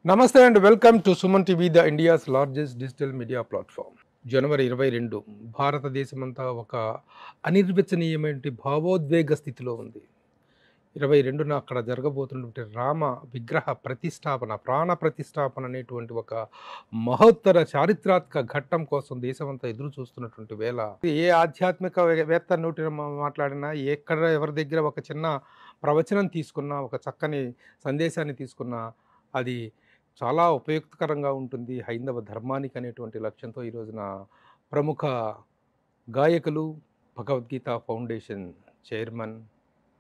నమస్తే and welcome to Suman TV, the India's largest digital media platform. జనవరి 22 భారతదేశమంతా ఒక అనిర్వచనీయమైన భావోద్వేగ స్థితిలో ఉంది. 22న అక్కడ జరగబోతున్నటువంటి రామ విగ్రహ ప్రతిష్టాపన, ప్రాణ ప్రతిష్టాపన అనేటువంటి ఒక మహోత్తర చారిత్రాత్మక ఘట్టం కోసం దేశమంతా ఎదురు చూస్తున్నటువంటి వేళ, ఏ ఆధ్యాత్మిక వేత్త నోటిన మాట్లాడినా, ఎక్కడ ఎవరి దగ్గర ఒక చిన్న ప్రవచనం తీసుకున్నా, ఒక చక్కని సందేశాన్ని తీసుకున్నా, అది చాలా ఉపయుక్తకరంగా ఉంటుంది హైందవ ధర్మానికి అనేటువంటి లక్ష్యంతో ఈ రోజున ప్రముఖ గాయకులు, భగవద్గీత ఫౌండేషన్ చైర్మన్,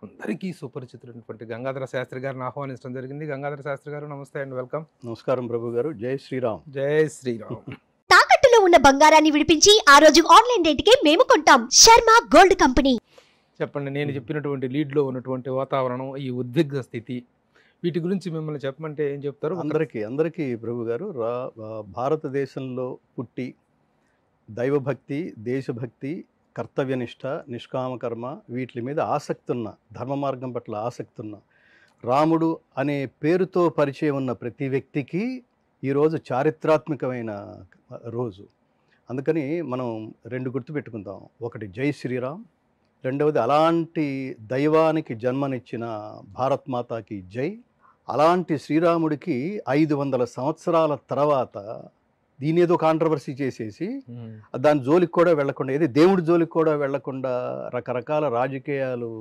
అందరికీ సుపరిచితులైనటువంటి గంగాధర శాస్త్రి గారిని ఆహ్వానించడం జరిగింది. గంగాధర శాస్త్రి గారు, నమస్తే అండ్ వెల్కమ్. నమస్కారం ప్రభు గారు. జై శ్రీరామ్. జై శ్రీరామ్. తాకట్టులో ఉన్న బంగారాన్ని విడిపించి ఆ రోజు ఆన్లైన్ రేటుకే మేము కొంటాం. Sharma gold company. చెప్పండి, నేను చెప్పినటువంటి లీడ్లో ఉన్నటువంటి వాతావరణం, ఈ ఉద్విగ్న స్థితి, వీటి గురించి మిమ్మల్ని చెప్పమంటే ఏం చెప్తారు? అందరికీ ప్రభు గారు, భారతదేశంలో పుట్టి దైవభక్తి, దేశభక్తి, కర్తవ్యనిష్ట, నిష్కామకర్మ వీటి మీద ఆసక్తి ఉన్న, ధర్మ మార్గం పట్ల ఆసక్తి ఉన్న, రాముడు అనే పేరుతో పరిచయం ఉన్న ప్రతి వ్యక్తికి ఈరోజు చారిత్రాత్మకమైన రోజు. అందుకని మనం రెండు గుర్తుపెట్టుకుందాం. ఒకటి జై శ్రీరామ్, రెండవది అలాంటి దైవానికి జన్మనిచ్చిన భారత్ మాతాకి జై. అలాంటి శ్రీరాముడికి 500 సంవత్సరాల తర్వాత దీని ఏదో కాంట్రవర్సీ చేసేసి దాని జోలికి కూడా వెళ్లకుండా, ఏది దేవుడి జోలికి కూడా వెళ్లకుండా రకరకాల రాజకీయాలు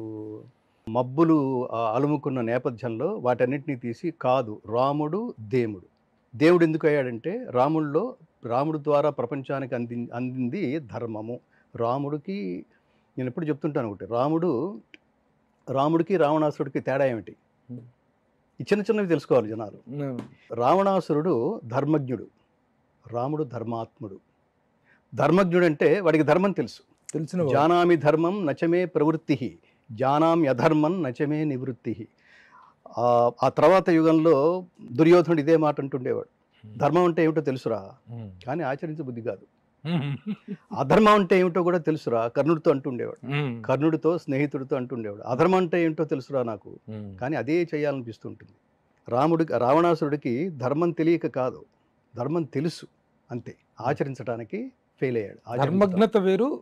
మబ్బులు అలుముకున్న నేపథ్యంలో వాటన్నిటినీ తీసి, కాదు రాముడు దేవుడు ఎందుకు అయ్యాడంటే, రాముడు ద్వారా ప్రపంచానికి అందింది ధర్మము. రాముడికి నేను ఎప్పుడు చెప్తుంటాను ఒకటి, రాముడికి రావణాసురుడికి తేడా ఏమిటి? ఈ చిన్నవి తెలుసుకోవాలి జనాలు. రావణాసురుడు ధర్మజ్ఞుడు, రాముడు ధర్మాత్ముడు. ధర్మజ్ఞుడు అంటే వాడికి ధర్మం తెలిసిన జానామి ధర్మం నచమే ప్రవృత్తి, జానామి అధర్మం నచమే నివృత్తి. ఆ తర్వాత యుగంలో దుర్యోధనుడు ఇదే మాట అంటుండేవాడు, ధర్మం అంటే ఏమిటో తెలుసురా కానీ ఆచరించే బుద్ధి కాదు, అధర్మం అంటే ఏమిటో కూడా తెలుసురా కర్ణుడితో అంటుండేవాడు, కర్ణుడితో స్నేహితుడితో అంటుండేవాడు. అధర్మం అంటే ఏమిటో తెలుసురా నాకు, కానీ అదే చేయాలనిపిస్తుంటుంది. రావణాసురుడికి ధర్మం తెలియక కాదు, ధర్మం తెలుసు అంతే, ఆచరించడానికి ఫెయిల్ అయ్యాడు. ధర్మజ్ఞత వేరు,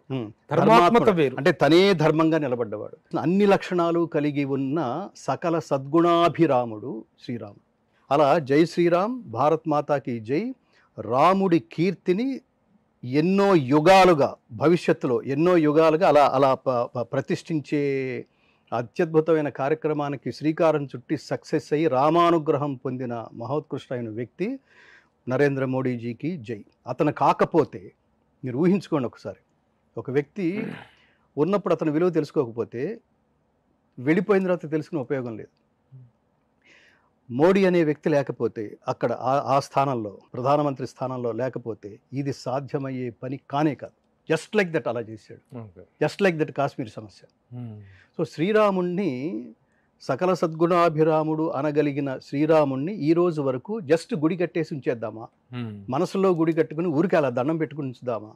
ధర్మాత్మక వేరు. అంటే తనే ధర్మంగా నిలబడ్డవాడు. అన్ని లక్షణాలు కలిగి ఉన్న సకల సద్గుణాభిరాముడు శ్రీరాముడు. అలా జై శ్రీరామ్, భారత్ మాతాకి జై. రాముడి కీర్తిని ఎన్నో యుగాలుగా, భవిష్యత్తులో ఎన్నో యుగాలుగా అలా ప్రతిష్ఠించే అత్యద్భుతమైన కార్యక్రమానికి శ్రీకారం చుట్టి సక్సెస్ అయ్యి రామానుగ్రహం పొందిన మహోత్కృష్టమైన వ్యక్తి నరేంద్ర మోడీజీకి జై. అతను కాకపోతే మీరు ఊహించుకోండి ఒకసారి, ఒక వ్యక్తి ఉన్నప్పుడు అతని విలువ తెలుసుకోకపోతే వెళ్ళిపోయిన తర్వాత తెలుసుకునే ఉపయోగం లేదు. మోడీ అనే వ్యక్తి లేకపోతే, అక్కడ ఆ స్థానంలో, ప్రధానమంత్రి స్థానంలో లేకపోతే ఇది సాధ్యమయ్యే పని కానే కాదు. జస్ట్ లైక్ దట్ అలా చేశాడు. జస్ట్ లైక్ దట్ కాశ్మీర్ సమస్య. సో శ్రీరాముణ్ణి, సకల సద్గుణాభిరాముడు అనగలిగిన శ్రీరాముణ్ణి ఈ రోజు వరకు జస్ట్ గుడి కట్టేసి ఉంచేద్దామా? మనసులో గుడి కట్టుకుని ఊరికి అలా దండం పెట్టుకుని ఉంచుదామా?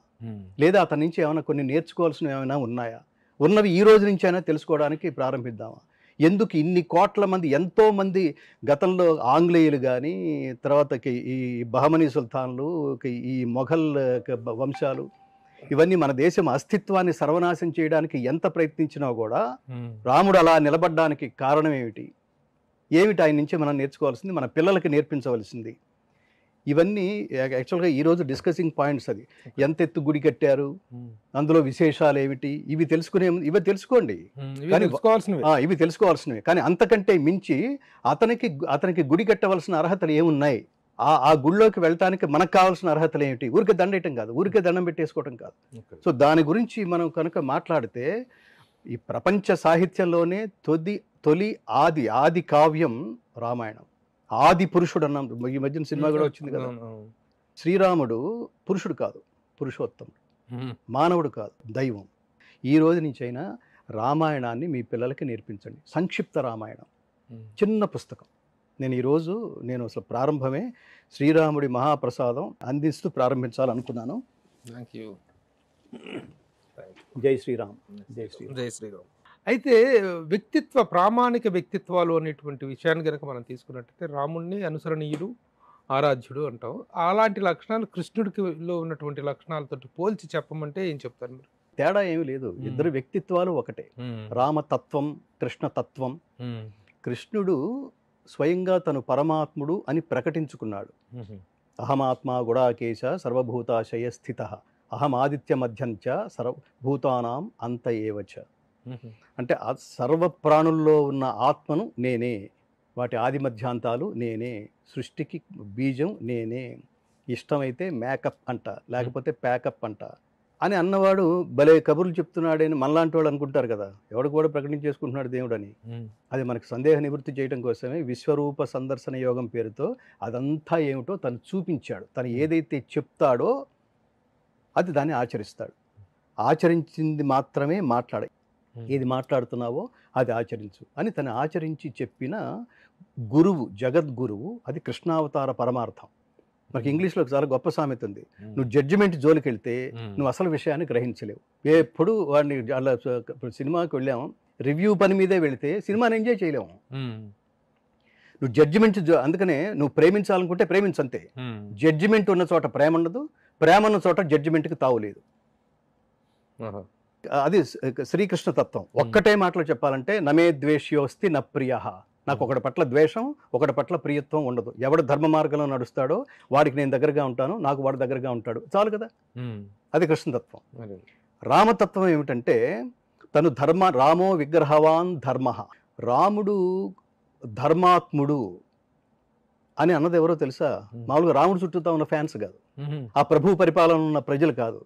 లేదా అతని నుంచి ఏమైనా కొన్ని నేర్చుకోవాల్సినవి ఏమైనా ఉన్నాయా? ఉన్నవి ఈ రోజు నుంచి అయినా తెలుసుకోవడానికి ప్రారంభిద్దామా? ఎందుకు ఇన్ని కోట్ల మంది, ఎంతోమంది గతంలో ఆంగ్లేయులు కానీ, తర్వాతకి ఈ బహమనీ సుల్తాన్లు, ఈ మొఘల్ వంశాలు, ఇవన్నీ మన దేశం అస్తిత్వాన్ని సర్వనాశం చేయడానికి ఎంత ప్రయత్నించినా కూడా రాముడు అలా నిలబడడానికి కారణం ఏమిటి? ఆయన నుంచి మనం నేర్చుకోవాల్సింది, మన పిల్లలకి నేర్పించవలసింది. ఇవన్నీ యాక్చువల్గా ఈరోజు డిస్కసింగ్ పాయింట్స్. అది ఎంత ఎత్తు గుడి కట్టారు, అందులో విశేషాలు ఏమిటి, ఇవి తెలుసుకోండి, ఇవి తెలుసుకోవాల్సినవి. కానీ అంతకంటే మించి అతనికి గుడి కట్టవలసిన అర్హతలు ఏమున్నాయి, ఆ గుళ్ళోకి వెళ్ళటానికి మనకు కావాల్సిన అర్హతలు ఏమిటి? ఊరికే దండేయటం కాదు, ఊరికే దండం పెట్టేసుకోవటం కాదు. సో దాని గురించి మనం కనుక మాట్లాడితే, ఈ ప్రపంచ సాహిత్యంలోనే తొలి ఆది కావ్యం రామాయణం. ఆది పురుషుడు అన్నాం, ఈ మధ్యన సినిమా కూడా వచ్చింది కదా. శ్రీరాముడు పురుషుడు కాదు, పురుషోత్తముడు, మానవుడు కాదు, దైవం. ఈ రోజు నుంచైనా రామాయణాన్ని మీ పిల్లలకి నేర్పించండి. సంక్షిప్త రామాయణం, చిన్న పుస్తకం. నేను అసలు ప్రారంభమే శ్రీరాముడి మహాప్రసాదం అందిస్తూ ప్రారంభించాలనుకున్నాను. జై శ్రీరామ్. జై శ్రీరామ్. జై శ్రీరామ్. అయితే ప్రామాణిక వ్యక్తిత్వాలు అనేటువంటి విషయాన్ని కనుక మనం తీసుకున్నట్టయితే రాముణ్ణి అనుసరణీయులు, ఆరాధ్యుడు అంటాం. అలాంటి లక్షణాలు కృష్ణుడికిలో ఉన్నటువంటి లక్షణాలతోటి పోల్చి చెప్పమంటే ఏం చెప్తారు మీరు? తేడా ఏమీ లేదు, ఇద్దరు వ్యక్తిత్వాలు ఒకటే. రామతత్వం, కృష్ణతత్వం. కృష్ణుడు స్వయంగా తను పరమాత్ముడు అని ప్రకటించుకున్నాడు. అహమాత్మా గుడాకేశ సర్వభూతాశయ స్థిత అహమాదిత్య మధ్యంచ సర్వభూతానాం అంత ఏవచ. అంటే ఆ సర్వ ప్రాణుల్లో ఉన్న ఆత్మను నేనే, వాటి ఆది మధ్యాంతాలు నేనే, సృష్టికి బీజం నేనే, ఇష్టమైతే మేకప్ అంట, లేకపోతే ప్యాకప్ అంట అని అన్నవాడు భలే కబుర్లు చెప్తున్నాడని మనలాంటి వాళ్ళు అనుకుంటారు కదా, ఎవడు కూడా ప్రకటించేసుకుంటున్నాడు దేవుడని. అది మనకు సందేహ నివృత్తి చేయడం కోసమే విశ్వరూప సందర్శన యోగం పేరుతో అదంతా ఏమిటో తను చూపించాడు. తను ఏదైతే చెప్తాడో అది దాన్ని ఆచరిస్తాడు. ఆచరించింది మాత్రమే మాట్లాడ, ఏది మాట్లాడుతున్నావో అది ఆచరించు అని తను ఆచరించి చెప్పిన గురువు, జగద్గురువు. అది కృష్ణావతార పరమార్థం. మనకి ఇంగ్లీష్లో చాలా గొప్ప సామెత ఉంది, నువ్వు జడ్జిమెంట్ జోలికి వెళ్తే నువ్వు అసలు విషయాన్ని గ్రహించలేవు. ఎప్పుడు వాడిని అలా సినిమాకి వెళ్ళాము, రివ్యూ పని మీదే వెళితే సినిమాని ఎంజాయ్ చేయలేము. నువ్వు జడ్జిమెంట్, అందుకనే నువ్వు ప్రేమించాలనుకుంటే ప్రేమించంతే. జడ్జిమెంట్ ఉన్న చోట ప్రేమ ఉండదు, ప్రేమ ఉన్న చోట జడ్జిమెంట్కి తావులేదు. అది శ్రీకృష్ణ తత్వం. ఒక్కటే మాటలో చెప్పాలంటే నమే ద్వేష్యోస్తి న ప్రియ. నాకు ఒకటి పట్ల ద్వేషం, ఒకటి పట్ల ప్రియత్వం ఉండదు. ఎవడు ధర్మ మార్గంలో నడుస్తాడో వాడికి నేను దగ్గరగా ఉంటాను, నాకు వాడు దగ్గరగా ఉంటాడు, చాలు కదా. అది కృష్ణతత్వం. రామతత్వం ఏమిటంటే తను రామో విగ్రహవాన్ ధర్మ. రాముడు ధర్మాత్ముడు అని అన్నది ఎవరో తెలుసా? మామూలుగా రాముడు చుట్టూతా ఉన్న ఫ్యాన్స్ కాదు, ఆ ప్రభు పరిపాలన ఉన్న ప్రజలు కాదు.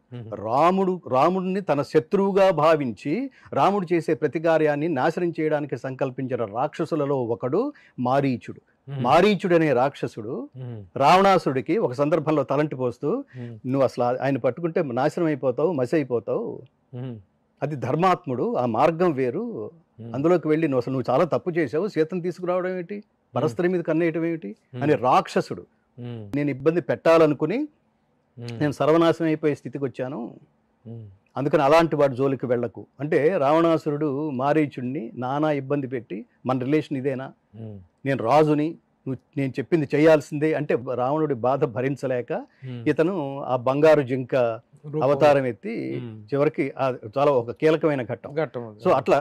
రాముడిని తన శత్రువుగా భావించి రాముడు చేసే ప్రతి కార్యాన్ని నాశనం చేయడానికి సంకల్పించిన రాక్షసులలో ఒకడు మారీచుడు. మారీచుడు అనే రాక్షసుడు రావణాసుడికి ఒక సందర్భంలో తలంటి పోస్తూ, నువ్వు అసలు ఆయన పట్టుకుంటే నాశనం అయిపోతావు, మసి అయిపోతావు, అది ధర్మాత్ముడు, ఆ మార్గం వేరు, అందులోకి వెళ్ళి నువ్వు చాలా తప్పు చేసావు, సీతను తీసుకురావడం ఏమిటి, పరస్త్రీ మీద కన్నేయటం ఏమిటి అని రాక్షసుడు. నేను ఇబ్బంది పెట్టాలనుకుని నేను సర్వనాశనం అయిపోయే స్థితికి వచ్చాను, అందుకని అలాంటి వాడు జోలికి వెళ్ళకు అంటే రావణాసురుడు మారీచుడిని నానా ఇబ్బంది పెట్టి, మన రిలేషన్ ఇదేనా, నేను రాజుని, నేను చెప్పింది చేయాల్సిందే అంటే రావణుడి బాధ భరించలేక ఇతను ఆ బంగారు జింక అవతారం ఎత్తి చివరికి చాలా ఒక కీలకమైన ఘట్టం. సో అట్లా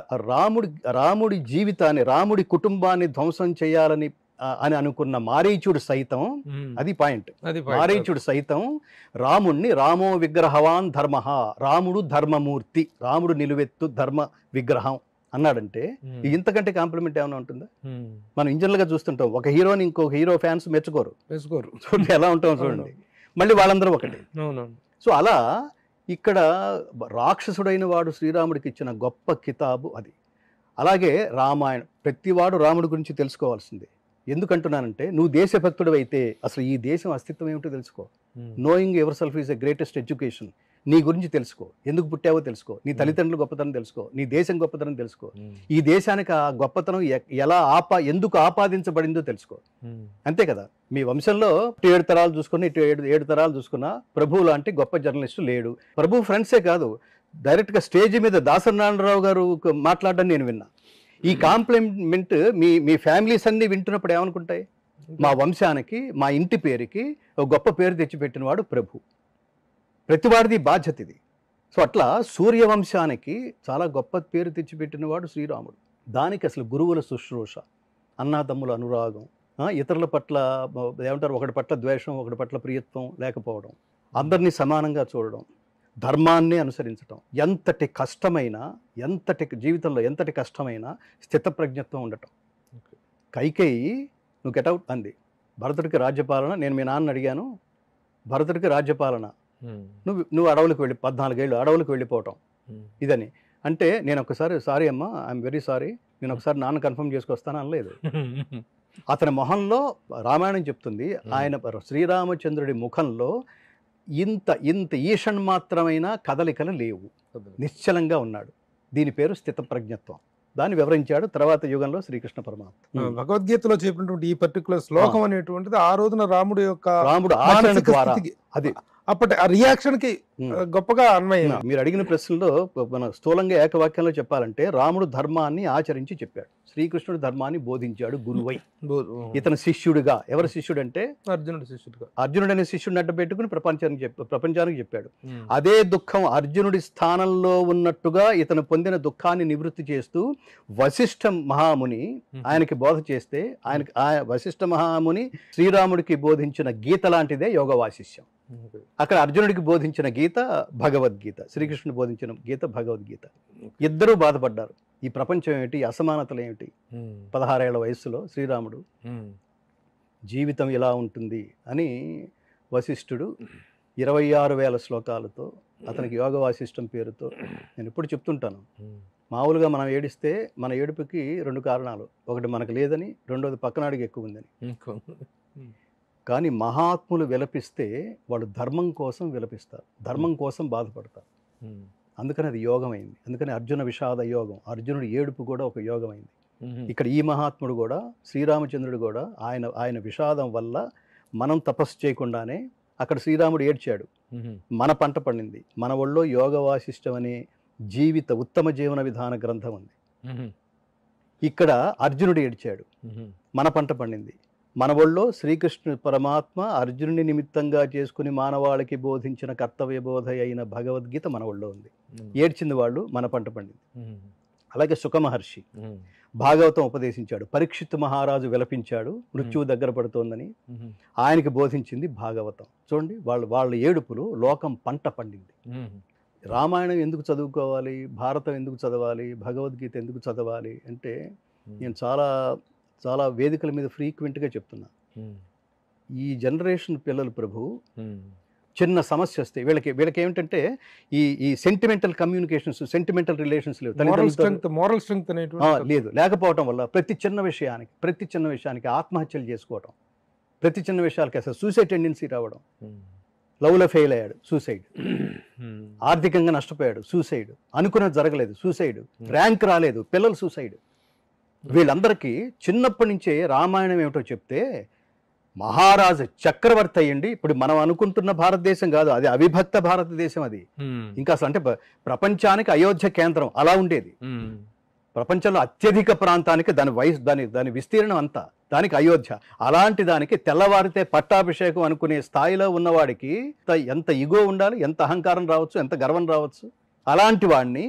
రాముడి జీవితాన్ని, రాముడి కుటుంబాన్ని ధ్వంసం చేయాలని అని అనుకున్న మారీచుడు సైతం, అది పాయింట్, మారీచుడు సైతం రాముణ్ణి రామో విగ్రహవాన్ ధర్మ, రాముడు ధర్మమూర్తి, రాముడు నిలువెత్తు ధర్మ విగ్రహం అన్నాడంటే ఇంతకంటే కాంప్లిమెంట్ ఏమైనా ఉంటుందా? మనం ఇంజనీర్గా చూస్తుంటాం, ఒక హీరోని ఇంకొక హీరో ఫ్యాన్స్ మెచ్చుకోరు. చూడండి ఎలా ఉంటాం, చూడండి మళ్ళీ వాళ్ళందరూ ఒకటి. సో అలా ఇక్కడ రాక్షసుడైన వాడు శ్రీరాముడికి ఇచ్చిన గొప్ప కితాబు అది. అలాగే రామాయణం, ప్రతివాడు రాముడి గురించి తెలుసుకోవాల్సిందే. ఎందుకంటున్నానంటే నువ్వు దేశభక్తుడు అయితే అసలు ఈ దేశం అస్తిత్వం ఏమిటో తెలుసుకో. Knowing ever self is a greatest education. నీ గురించి తెలుసుకో, ఎందుకు పుట్టావో తెలుసుకో, నీ తల్లిదండ్రుల గొప్పతనం తెలుసుకో, నీ దేశం గొప్పతనం తెలుసుకో, ఈ దేశానికి ఆ గొప్పతనం ఎలా ఎందుకు ఆపాదించబడిందో తెలుసుకో. అంతే కదా. మీ వంశంలో 7 తరాలు చూసుకుని 7 తరాలు చూసుకున్నా ప్రభు లాంటి గొప్ప జర్నలిస్టు లేడు. ప్రభు ఫ్రెండ్సే కాదు, డైరెక్ట్గా స్టేజ్ మీద దాసనారాయణరావు గారు మాట్లాడడం నేను విన్నా. ఈ కాంప్లిమెంట్ మీ ఫ్యామిలీస్ అన్ని వింటున్నప్పుడు ఏమనుకుంటాయి? మా వంశానికి, మా ఇంటి పేరుకి ఒక గొప్ప పేరు తెచ్చిపెట్టినవాడు ప్రభు. ప్రతివాడిది బాధ్యత ఇది. సో అట్లా సూర్యవంశానికి చాలా గొప్ప పేరు తెచ్చిపెట్టినవాడు శ్రీరాముడు. దానికి అసలు గురువుల శుశ్రూష, అన్నాతమ్ముల అనురాగం, ఇతరుల పట్ల ఏమంటారు, ఒకటి పట్ల ద్వేషం, ఒకటి పట్ల ప్రియత్వం లేకపోవడం, అందరినీ సమానంగా చూడడం, ధర్మాన్ని అనుసరించడం, ఎంతటి కష్టమైనా, జీవితంలో ఎంతటి కష్టమైనా స్థితప్రజ్ఞత్వం ఉండటం. కైకేయి నువ్వు గెటౌట్ అంది, భరతుడికి రాజ్యపాలన, నేను మీ నాన్న అడిగాను, భరతుడికి రాజ్యపాలన, నువ్వు అడవులకు 14 ఏళ్ళు అడవులకు వెళ్ళిపోవటం ఇదని అంటే, నేను ఒకసారి సారీ అమ్మా, ఐఎమ్ వెరీ సారీ, నేను ఒకసారి నాన్న కన్ఫర్మ్ చేసుకొస్తాను అనలేదు. అతని మొహంలో రామాయణం చెప్తుంది, ఆయన శ్రీరామచంద్రుడి ముఖంలో ఇంత ఈషణ్మాత్రమైన కదలికలు లేవు, నిశ్చలంగా ఉన్నాడు. దీని పేరు స్థితప్రజ్ఞత్వం. దాన్ని వివరించాడు తర్వాత యుగంలో శ్రీకృష్ణ పరమాత్మ. భగవద్గీతలో చెప్పినటువంటి ఈ పర్టికులర్ శ్లోకం అనేటువంటిది ఆ రోజున రాముడు ఆచరణ ద్వారా, అది అప్పటి ఆ రియాక్షన్కి గొప్పగా అన్వయం. మీరు అడిగిన ప్రశ్నలో మన స్థూలంగా ఏకవాక్యంలో చెప్పాలంటే రాముడు ధర్మాన్ని ఆచరించి చెప్పాడు, శ్రీకృష్ణుడు ధర్మాన్ని బోధించాడు గురువై. ఇతను శిష్యుడిగా, ఎవరు శిష్యుడు అంటే అర్జునుడు శిష్యుడుగా, అర్జునుడు అనే శిష్యుడిని అడ్డ పెట్టుకుని ప్రపంచానికి చెప్పాడు. అదే దుఃఖం అర్జునుడి స్థానంలో ఉన్నట్టుగా ఇతను పొందిన దుఃఖాన్ని నివృత్తి చేస్తూ వశిష్ఠ మహాముని ఆయనకి బోధ చేస్తే, ఆయనకి వశిష్ఠ మహాముని శ్రీరాముడికి బోధించిన గీత లాంటిదే యోగ వాసిష్యం. అక్కడ అర్జునుడికి బోధించిన గీత భగవద్గీత, శ్రీకృష్ణుడు బోధించిన గీత భగవద్గీత. ఇద్దరూ బాధపడ్డారు. ఈ ప్రపంచం ఏమిటి, అసమానతలు ఏమిటి. 16 ఏళ్ల వయస్సులో శ్రీరాముడు జీవితం ఇలా ఉంటుంది అని వశిష్ఠుడు 26,000 శ్లోకాలతో అతనికి యోగ వాసిష్టం పేరుతో, నేను ఎప్పుడు చెప్తుంటాను, మామూలుగా మనం ఏడిస్తే మన ఏడుపుకి 2 కారణాలు, ఒకటి మనకు లేదని, రెండోది పక్కనాడికి ఎక్కువ ఉందని. కానీ మహాత్ములు విలపిస్తే వాళ్ళు ధర్మం కోసం విలపిస్తారు, ధర్మం కోసం బాధపడతారు. అందుకని అది యోగం అయింది. అందుకని అర్జున విషాద యోగం, అర్జునుడి ఏడుపు కూడా ఒక యోగం అయింది. ఇక్కడ ఈ మహాత్ముడు కూడా, శ్రీరామచంద్రుడు కూడా ఆయన విషాదం వల్ల మనం తపస్సు చేయకుండానే అక్కడ శ్రీరాముడు ఏడ్చాడు, మన పంట పండింది. మన ఒళ్ళో యోగ వాసిష్టం అనే ఉత్తమ జీవన విధాన గ్రంథం ఉంది. ఇక్కడ అర్జునుడు ఏడ్చాడు, మన పంట పండింది. మన ఒళ్ళో శ్రీకృష్ణుడు పరమాత్మ అర్జునుని నిమిత్తంగా చేసుకుని మానవాళికి బోధించిన కర్తవ్య బోధ అయిన భగవద్గీత మన ఒళ్ళో ఉంది. ఏడ్చింది వాళ్ళు, మన పంట పండింది. అలాగే సుఖ మహర్షి భాగవతం ఉపదేశించాడు, పరీక్షిత్ మహారాజు విలపించాడు మృత్యువు దగ్గర పడుతోందని, ఆయనకి బోధించింది భాగవతం. చూడండి, వాళ్ళ ఏడుపులు లోకం పంట పండింది. రామాయణం ఎందుకు చదువుకోవాలి, భారతం ఎందుకు చదవాలి, భగవద్గీత ఎందుకు చదవాలి అంటే, నేను చాలా వేదికల మీద ఫ్రీక్వెంట్గా చెప్తున్నా, ఈ జనరేషన్ పిల్లలు ప్రభు చిన్న సమస్య వస్తే వీళ్ళకి ఏమిటంటే ఈ సెంటిమెంటల్ కమ్యూనికేషన్స్, సెంటిమెంటల్ రిలేషన్స్ లేవు, లేదు, లేకపోవటం వల్ల ప్రతి చిన్న విషయానికి ఆత్మహత్యలు చేసుకోవటం, ప్రతి చిన్న విషయాలకి అసలు సూసైడ్ టెండెన్సీ రావడం. లవ్లో ఫెయిల్ అయ్యాడు, సూసైడ్. ఆర్థికంగా నష్టపోయాడు, సూసైడ్. అనుకున్నది జరగలేదు, సూసైడ్. ర్యాంక్ రాలేదు, పిల్లలు సూసైడ్. వీళ్ళందరికీ చిన్నప్పటి నుంచే రామాయణం ఏమిటో చెప్తే మహారాజు చక్రవర్తి అయ్యండి. ఇప్పుడు మనం అనుకుంటున్న భారతదేశం కాదు, అది అవిభక్త భారతదేశం. అది ఇంకా అసలు అంటే ప్రపంచానికి అయోధ్య కేంద్రం అలా ఉండేది. ప్రపంచంలో అత్యధిక ప్రాంతానికి దాని విస్తీర్ణం అంతా, దానికి అయోధ్య. అలాంటి దానికి తెల్లవారితే పట్టాభిషేకం అనుకునే స్థాయిలో ఉన్నవాడికి ఎంత ఇగో ఉండాలి, ఎంత అహంకారం రావచ్చు, ఎంత గర్వం రావచ్చు. అలాంటి వాడిని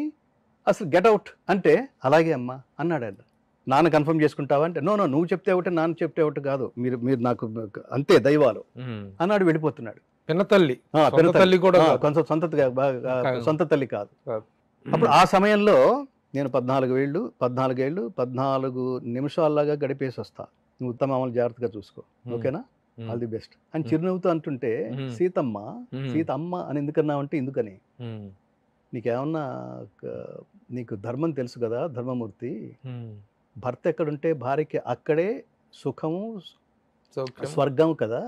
అసలు గెట్అవుట్ అంటే, అలాగే అమ్మా అన్నాడు. నాన్న కన్ఫర్మ్ చేసుకుంటావా అంటే, నో నువ్వు చెప్తే ఒకటి, నాన్న చెప్తే ఒకటి కాదు, మీరు నాకు అంతే దైవాలు అన్నాడు. వెళ్ళిపోతున్నాడు. పిన్నతల్లి కూడా కొంచెం సొంత తల్లి కాదు. అప్పుడు ఆ సమయంలో నేను 14 నిమిషాల్లాగా గడిపేసి వస్తా, నువ్వు ఉత్తమ అమలు జాగ్రత్తగా చూసుకో, ఓకేనా, ఆల్ ది బెస్ట్ అని చిరునవ్వుతూ అంటుంటే, సీత అమ్మ అని ఎందుకన్నావంటే, ఎందుకని నీకేమన్నా, నీకు ధర్మం తెలుసు కదా, ధర్మమూర్తి, భర్త ఎక్కడుంటే భార్యకి అక్కడే సుఖము స్వర్గం కదా,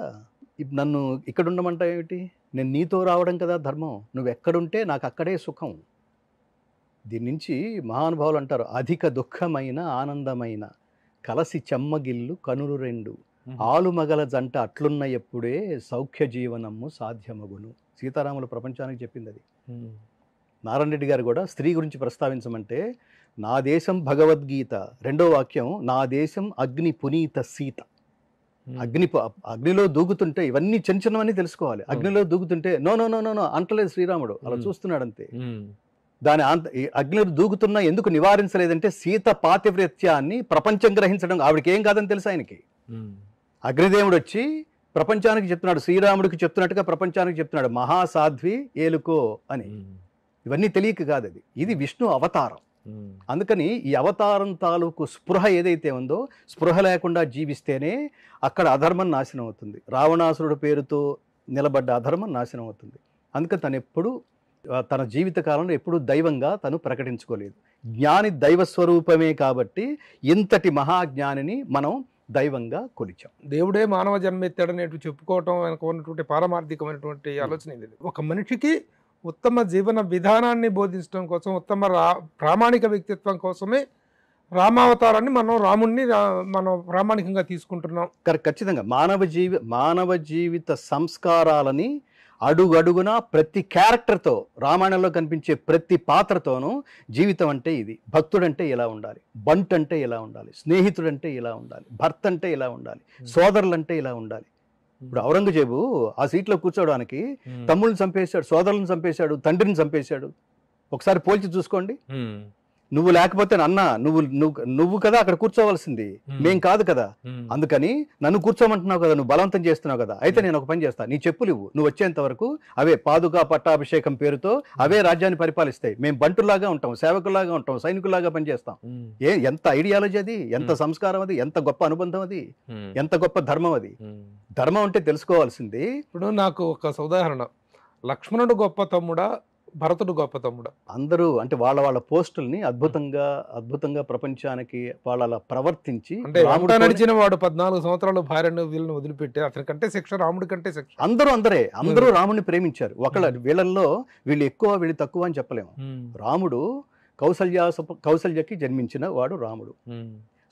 నన్ను ఇక్కడ ఉండమంటా ఏమిటి, నేను నీతో రావడం కదా ధర్మం, నువ్వు ఎక్కడుంటే నాకు అక్కడే సుఖం. దీని నుంచి మహానుభావులు అంటారు, అధిక దుఃఖమైన ఆనందమైన కలసి చెమ్మగిల్లు కనులు రెండు, ఆలుమగల జంట అట్లున్న ఎప్పుడే సౌఖ్య జీవనము సాధ్యమగును. సీతారాములు ప్రపంచానికి చెప్పింది అది. నారాయణ రెడ్డి గారు కూడా స్త్రీ గురించి ప్రస్తావించమంటే, నా దేశం భగవద్గీత, రెండో వాక్యం, నా దేశం అగ్ని పునీత సీత. అగ్నిలో దూకుతుంటే ఇవన్నీ చిన్నవన్నీ తెలుసుకోవాలి. అగ్నిలో దూకుతుంటే నో అంటలేదు శ్రీరాముడు, అలా చూస్తున్నాడు అంతే. దాని అగ్నిలో దూకుతున్నా ఎందుకు నివారించలేదంటే, సీత పాతివ్రత్యాన్ని ప్రపంచం గ్రహించడం, ఆవిడకి ఏం కాదని తెలుసు ఆయనకి. అగ్నిదేవుడు వచ్చి ప్రపంచానికి చెప్తున్నాడు, శ్రీరాముడికి చెప్తున్నట్టుగా ప్రపంచానికి చెప్తున్నాడు, మహాసాధ్వి ఏలుకో అని. ఇవన్నీ తెలియక కాదు, ఇది విష్ణు అవతారం. అందుకని ఈ అవతారం తాలూకు స్పృహ ఏదైతే ఉందో, స్పృహ లేకుండా జీవిస్తేనే అక్కడ అధర్మం నాశనం అవుతుంది. రావణాసురుడు పేరుతో నిలబడ్డ అధర్మం నాశనం అవుతుంది. అందుకని తను ఎప్పుడు తన జీవిత కాలంలో ఎప్పుడూ దైవంగా తను ప్రకటించుకోలేదు. జ్ఞాని దైవస్వరూపమే కాబట్టి ఇంతటి మహాజ్ఞానిని మనం దైవంగా కొలిచాం. దేవుడే మానవ జన్మెత్తాడనేటు చెప్పుకోవటం వెనక ఉన్నటువంటి పారమార్థికమైనటువంటి ఆలోచన ఇది. ఒక మనిషికి ఉత్తమ జీవన విధానాన్ని బోధించడం కోసం, ఉత్తమ ప్రామాణిక వ్యక్తిత్వం కోసమే రామావతారాన్ని రాముణ్ణి మనం ప్రామాణికంగా తీసుకుంటున్నాం. ఖచ్చితంగా మానవ జీవిత సంస్కారాలని అడుగడుగునా ప్రతి క్యారెక్టర్తో, రామాయణంలో కనిపించే ప్రతి పాత్రతోనూ జీవితం అంటే ఇది, భక్తుడంటే ఇలా ఉండాలి, బంట్ అంటే ఇలా ఉండాలి, స్నేహితుడంటే ఇలా ఉండాలి, భర్త అంటే ఇలా ఉండాలి, సోదరులంటే ఇలా ఉండాలి. ఇప్పుడు ఔరంగజేబు ఆ సీట్లో కూర్చోవడానికి తమ్ముళ్ళని చంపేశాడు, సోదరులను చంపేశాడు, తండ్రిని చంపేశాడు. ఒకసారి పోల్చి చూసుకోండి. నువ్వు లేకపోతే అన్న నువ్వు నువ్వు నువ్వు కదా అక్కడ కూర్చోవలసింది, మేం కాదు కదా. అందుకని నన్ను కూర్చోమంటున్నావు కదా, నువ్వు బలవంతం చేస్తున్నావు కదా, అయితే నేను ఒక పని చేస్తా, నీ చెప్పులు ఇవ్వు, నువ్వు వచ్చేంత వరకు అవే పాదుకా పట్టాభిషేకం పేరుతో అవే రాజ్యాన్ని పరిపాలిస్తాయి, మేము బంటులాగా ఉంటాం, సేవకులాగా ఉంటాం, సైనికులాగా పనిచేస్తాం. ఎంత ఐడియాలజీ అది, ఎంత సంస్కారం అది, ఎంత గొప్ప అనుబంధం అది, ఎంత గొప్ప ధర్మం అది. ధర్మం అంటే తెలుసుకోవాల్సింది. ఇప్పుడు నాకు ఒక ఉదాహరణ, లక్ష్మణుడు గొప్ప తమ్ముడా, భరతుడు గొప్ప తమ్ముడా? అందరూ అంటే వాళ్ళ వాళ్ళ పోస్టుల్ని అద్భుతంగా ప్రపంచానికి వాళ్ళు అలా ప్రవర్తించి, అంటే నడిచిన వాడు 14 సంవత్సరాలు భార్యను వీళ్ళని వదిలిపెట్టి అతని కంటే శిక్ష, రాముడి కంటే శిక్ష. అందరూ రాముడిని ప్రేమించారు. వీళ్ళల్లో వీళ్ళు ఎక్కువ వీళ్ళు తక్కువ అని చెప్పలేము. రాముడు కౌసల్యకి జన్మించిన వాడు రాముడు,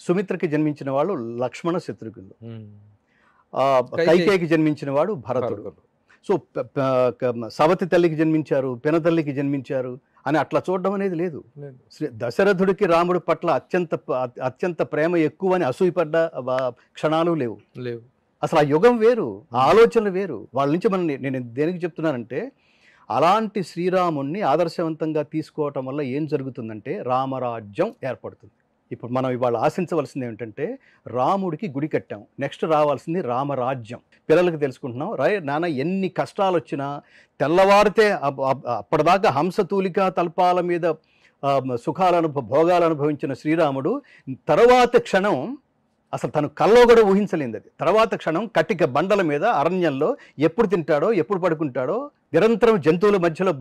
సుమిత్రకి జన్మించిన వాడు లక్ష్మణ శత్రుఘ్నుడు, కైకేయికి జన్మించిన వాడు భరతుడు. సో సవతి తల్లికి జన్మించారు, పెనతల్లికి జన్మించారు అని అట్లా చూడడం అనేది లేదు. దశరథుడికి రాముడి పట్ల అత్యంత ప్రేమ ఎక్కువ అని అసూయపడ్డ క్షణాలు లేవు. అసలు ఆ యుగం వేరు, ఆ ఆలోచనలు వేరు. వాళ్ళ నుంచి నేను దేనికి చెప్తున్నానంటే, అలాంటి శ్రీరాముణ్ణి ఆదర్శవంతంగా తీసుకోవటం వల్ల ఏం జరుగుతుందంటే రామరాజ్యం ఏర్పడుతుంది. ఇప్పుడు మనం ఇవాళ ఆశించవలసింది ఏమిటంటే, రాముడికి గుడి కట్టాం, నెక్స్ట్ రావాల్సింది రామరాజ్యం. పిల్లలకు తెలుసుకుంటున్నాం, నాన్న ఎన్ని కష్టాలు వచ్చినా తెల్లవారితే అప్పటిదాకా హంసతూలిక తల్పాల మీద భోగాలు అనుభవించిన శ్రీరాముడు తర్వాత క్షణం అసలు తను కల్లో కూడా ఊహించలేంది. అది తర్వాత క్షణం కటిక బండల మీద అరణ్యంలో ఎప్పుడు తింటాడో, ఎప్పుడు పడుకుంటాడో, నిరంతరం జంతువుల మధ్యలో,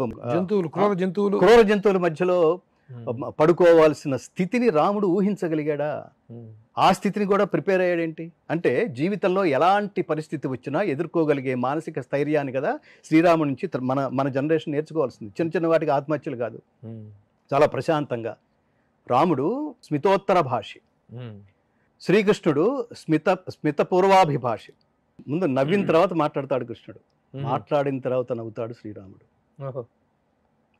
క్రూర జంతువుల మధ్యలో పడుకోవాల్సిన స్థితిని రాముడు ఊహించగలిగాడా? ఆ స్థితిని కూడా ప్రిపేర్ అయ్యాడేంటి అంటే, జీవితంలో ఎలాంటి పరిస్థితి వచ్చినా ఎదుర్కోగలిగే మానసిక స్థైర్యాన్ని కదా శ్రీరాముడి నుంచి మన జనరేషన్ నేర్చుకోవాల్సింది. చిన్న చిన్న వాటికి ఆత్మహత్యలు కాదు, చాలా ప్రశాంతంగా. రాముడు స్మితోత్తర భాషి, శ్రీకృష్ణుడు స్మిత పూర్వాభిభాషి. ముందు నవ్విన తర్వాత మాట్లాడతాడు కృష్ణుడు, మాట్లాడిన తర్వాత నవ్వుతాడు శ్రీరాముడు.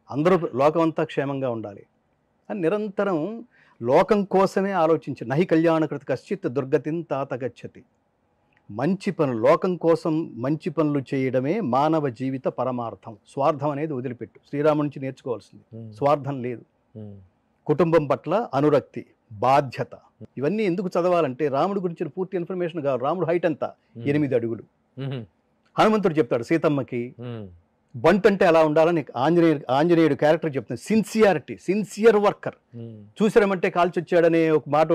అందరూ లోకమంతా క్షేమంగా ఉండాలి అని నిరంతరం లోకం కోసమే ఆలోచించి, నహి కళ్యాణకృత కశ్చిత్ దుర్గతిని తాత గచ్చతి. మంచి పనులు, లోకం కోసం మంచి పనులు చేయడమే మానవ జీవిత పరమార్థం. స్వార్థం అనేది వదిలిపెట్టు. శ్రీరాముడి నుంచి నేర్చుకోవాల్సింది స్వార్థం లేదు. కుటుంబం పట్ల అనురక్తి, బాధ్యత, ఇవన్నీ ఎందుకు చదవాలంటే రాముడి గురించిన పూర్తి ఇన్ఫర్మేషన్ కావాలి. రాముడు హైట్ ఎంత? 8 అడుగులు. హనుమంతుడు చెప్తాడు సీతమ్మకి బంట్ అంటే ఎలా ఉండాలని ఆంజనేయుడు క్యారెక్టర్ చెప్తుంది. Sincere worker. చూసారమంటే కాల్చొచ్చాడనే ఒక మాట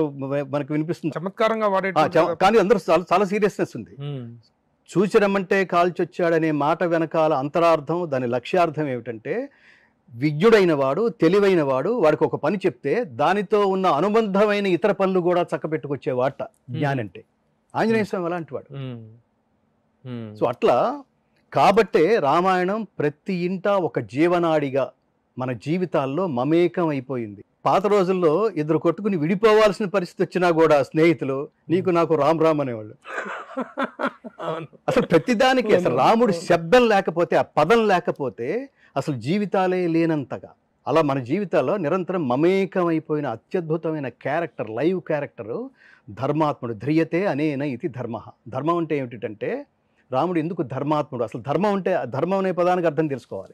మనకు వినిపిస్తుంది, చమత్కారంగా వాడే, కానీ అందరూ చాలా సీరియస్నెస్ ఉంది. చూసిరమ్మంటే కాల్చొచ్చాడనే మాట వెనకాల అంతరార్థం, దాని లక్ష్యార్థం ఏమిటంటే, విజ్ఞుడైన వాడు, తెలివైన వాడు, వాడికి ఒక పని చెప్తే దానితో ఉన్న అనుబంధమైన ఇతర పనులు కూడా చక్కబెట్టుకొచ్చేవాట జ్ఞాని అంటే. ఆంజనేయ స్వామి అలాంటి వాడు. సో అట్లా కాబట్టే రామాయణం ప్రతి ఇంట ఒక జీవనాడిగా మన జీవితాల్లో మమేకం అయిపోయింది. పాత రోజుల్లో ఇద్దరు కొట్టుకుని విడిపోవాల్సిన పరిస్థితి వచ్చినా కూడా స్నేహితులు నీకు నాకు రామ్ రామ్ అనేవాళ్ళు. అసలు ప్రతిదానికి అసలు రాముడు శబ్దం లేకపోతే, ఆ పదం లేకపోతే అసలు జీవితాలే లేనంతగా అలా మన జీవితాల్లో నిరంతరం మమేకం అయిపోయిన అత్యద్భుతమైన క్యారెక్టర్, లైవ్ క్యారెక్టరు ధర్మాత్ముడు. ధ్రియతే అనేన ఇది ధర్మ. ధర్మం అంటే ఏమిటంటే, రాముడు ఎందుకు ధర్మాత్ముడు? అసలు ధర్మం అంటే, ధర్మం అనే పదానికి అర్థం తెలుసుకోవాలి,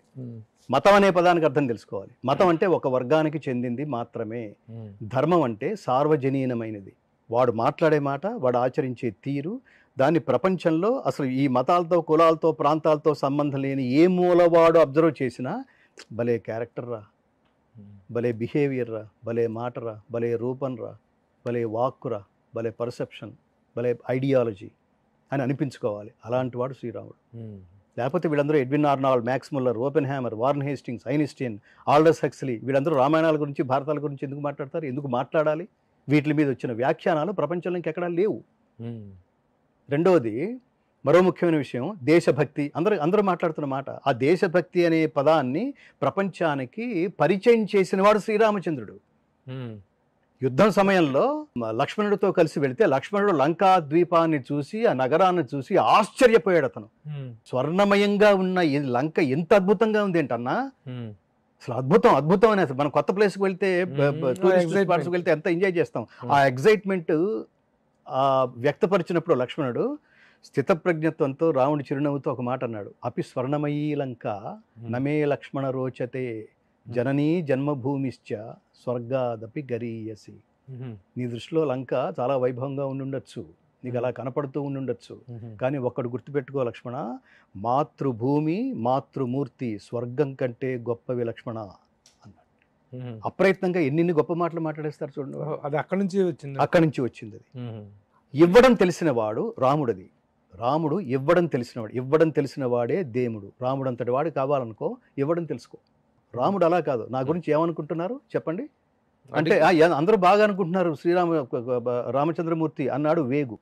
మతం అనే పదానికి అర్థం తెలుసుకోవాలి. మతం అంటే ఒక వర్గానికి చెందింది మాత్రమే. ధర్మం అంటే సార్వజనీనమైనది. వాడు మాట్లాడే మాట, వాడు ఆచరించే తీరు, దాన్ని ప్రపంచంలో అసలు ఈ మతాలతో, కులాలతో, ప్రాంతాలతో సంబంధం లేని ఏ మూలవాడు అబ్జర్వ్ చేసినా భలే క్యారెక్టర్ రా, భలే బిహేవియర్ రా, భలే మాట రా, భలే రూపం రా, భలే వాక్కురా, భలే పర్సెప్షన్, భలే ఐడియాలజీ అని అనిపించుకోవాలి. అలాంటి వాడు శ్రీరాముడు. లేకపోతే వీళ్ళందరూ Edwin Arnold, max Muller, open hammer, warn Hastings, Einstein, Aldous Huxley, వీళ్ళందరూ రామాయణాల గురించి, భారతాల గురించి ఎందుకు మాట్లాడతారు? ఎందుకు మాట్లాడాలి? వీటి మీద వచ్చిన వ్యాఖ్యానాలు ప్రపంచంలో ఇంకెక్కడా లేవు. రెండవది, మరో ముఖ్యమైన విషయం, దేశభక్తి. అందరూ మాట్లాడుతున్న మాట, ఆ దేశభక్తి అనే పదాన్ని ప్రపంచానికి పరిచయం చేసిన వాడు శ్రీరామచంద్రుడు. యుద్ధం సమయంలో లక్ష్మణుడితో కలిసి వెళితే లక్ష్మణుడు లంకా ద్వీపాన్ని చూసి ఆ నగరాన్ని చూసి ఆశ్చర్యపోయాడు. అతను స్వర్ణమయంగా ఉన్న ఈ లంక ఎంత అద్భుతంగా ఉంది ఏంటన్నా, అసలు అద్భుతం అద్భుతం అని. అసలు మనం కొత్త ప్లేస్కి వెళ్తే టూరిస్ట్ స్పాట్స్కి వెళ్తే ఎంత ఎంజాయ్ చేస్తాం, ఆ ఎగ్జైట్మెంట్ వ్యక్తపరిచినప్పుడు లక్ష్మణుడు స్థితప్రజ్ఞత్వంతో రాముడి చిరునవ్వుతో ఒక మాట అన్నాడు, అపి స్వర్ణమయీ లంక నమే లక్ష్మణ రోచతే జననీ జన్మభూమిశ్చ స్వర్గాదపి గరీయసి. నీ దృష్టిలో లంక చాలా వైభవంగా ఉండుండొచ్చు, నీకు అలా కనపడుతూ ఉండుండొచ్చు, కానీ ఒక్కడు గుర్తుపెట్టుకో లక్ష్మణ, మాతృభూమి మాతృమూర్తి స్వర్గం కంటే గొప్పవి లక్ష్మణ అన్నాడు. అప్రయత్నంగా ఎన్ని గొప్ప మాటలు మాట్లాడేస్తారు చూడండి. అది అక్కడి నుంచి వచ్చింది, అక్కడి నుంచి వచ్చింది అది. ఇవ్వడం తెలిసిన వాడు రాముడది. రాముడు ఇవ్వడం తెలిసినవాడు, ఇవ్వడం తెలిసిన వాడే దేవుడు. రాముడు అంతటి వాడు కావాలనుకో, ఇవ్వడం తెలుసుకో. రాముడు అలా కాదు. నా గురించి ఏమనుకుంటున్నారు చెప్పండి అంటే, అందరూ బాగా అనుకుంటున్నారు రామచంద్రమూర్తి అన్నాడు వేగు.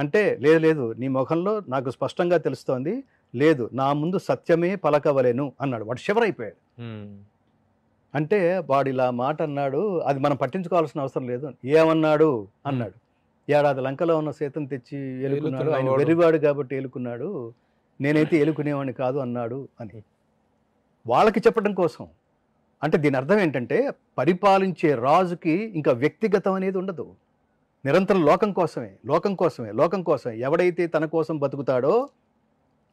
అంటే లేదు లేదు, నీ ముఖంలో నాకు స్పష్టంగా తెలుస్తోంది, లేదు నా ముందు సత్యమే పలకవలెను అన్నాడు. వాడు శివరైపోయాడు. అంటే వాడు ఇలా మాట అన్నాడు, అది మనం పట్టించుకోవాల్సిన అవసరం లేదు. ఏమన్నాడు అన్నాడు, ఏడాది లంకలో ఉన్న సీతను తెచ్చి ఏలుకున్నాడు, ఆయన వెర్రివాడు కాబట్టి ఏలుకున్నాడు, నేనైతే ఏలుకునేవాడిని కాదు అన్నాడు అని వాళ్ళకి చెప్పడం కోసం. అంటే దీని అర్థం ఏంటంటే, పరిపాలించే రాజుకి ఇంకా వ్యక్తిగతం అనేది ఉండదు, నిరంతరం లోకం కోసమే లోకం కోసమే లోకం కోసమే. ఎవడైతే తన కోసం బతుకుతాడో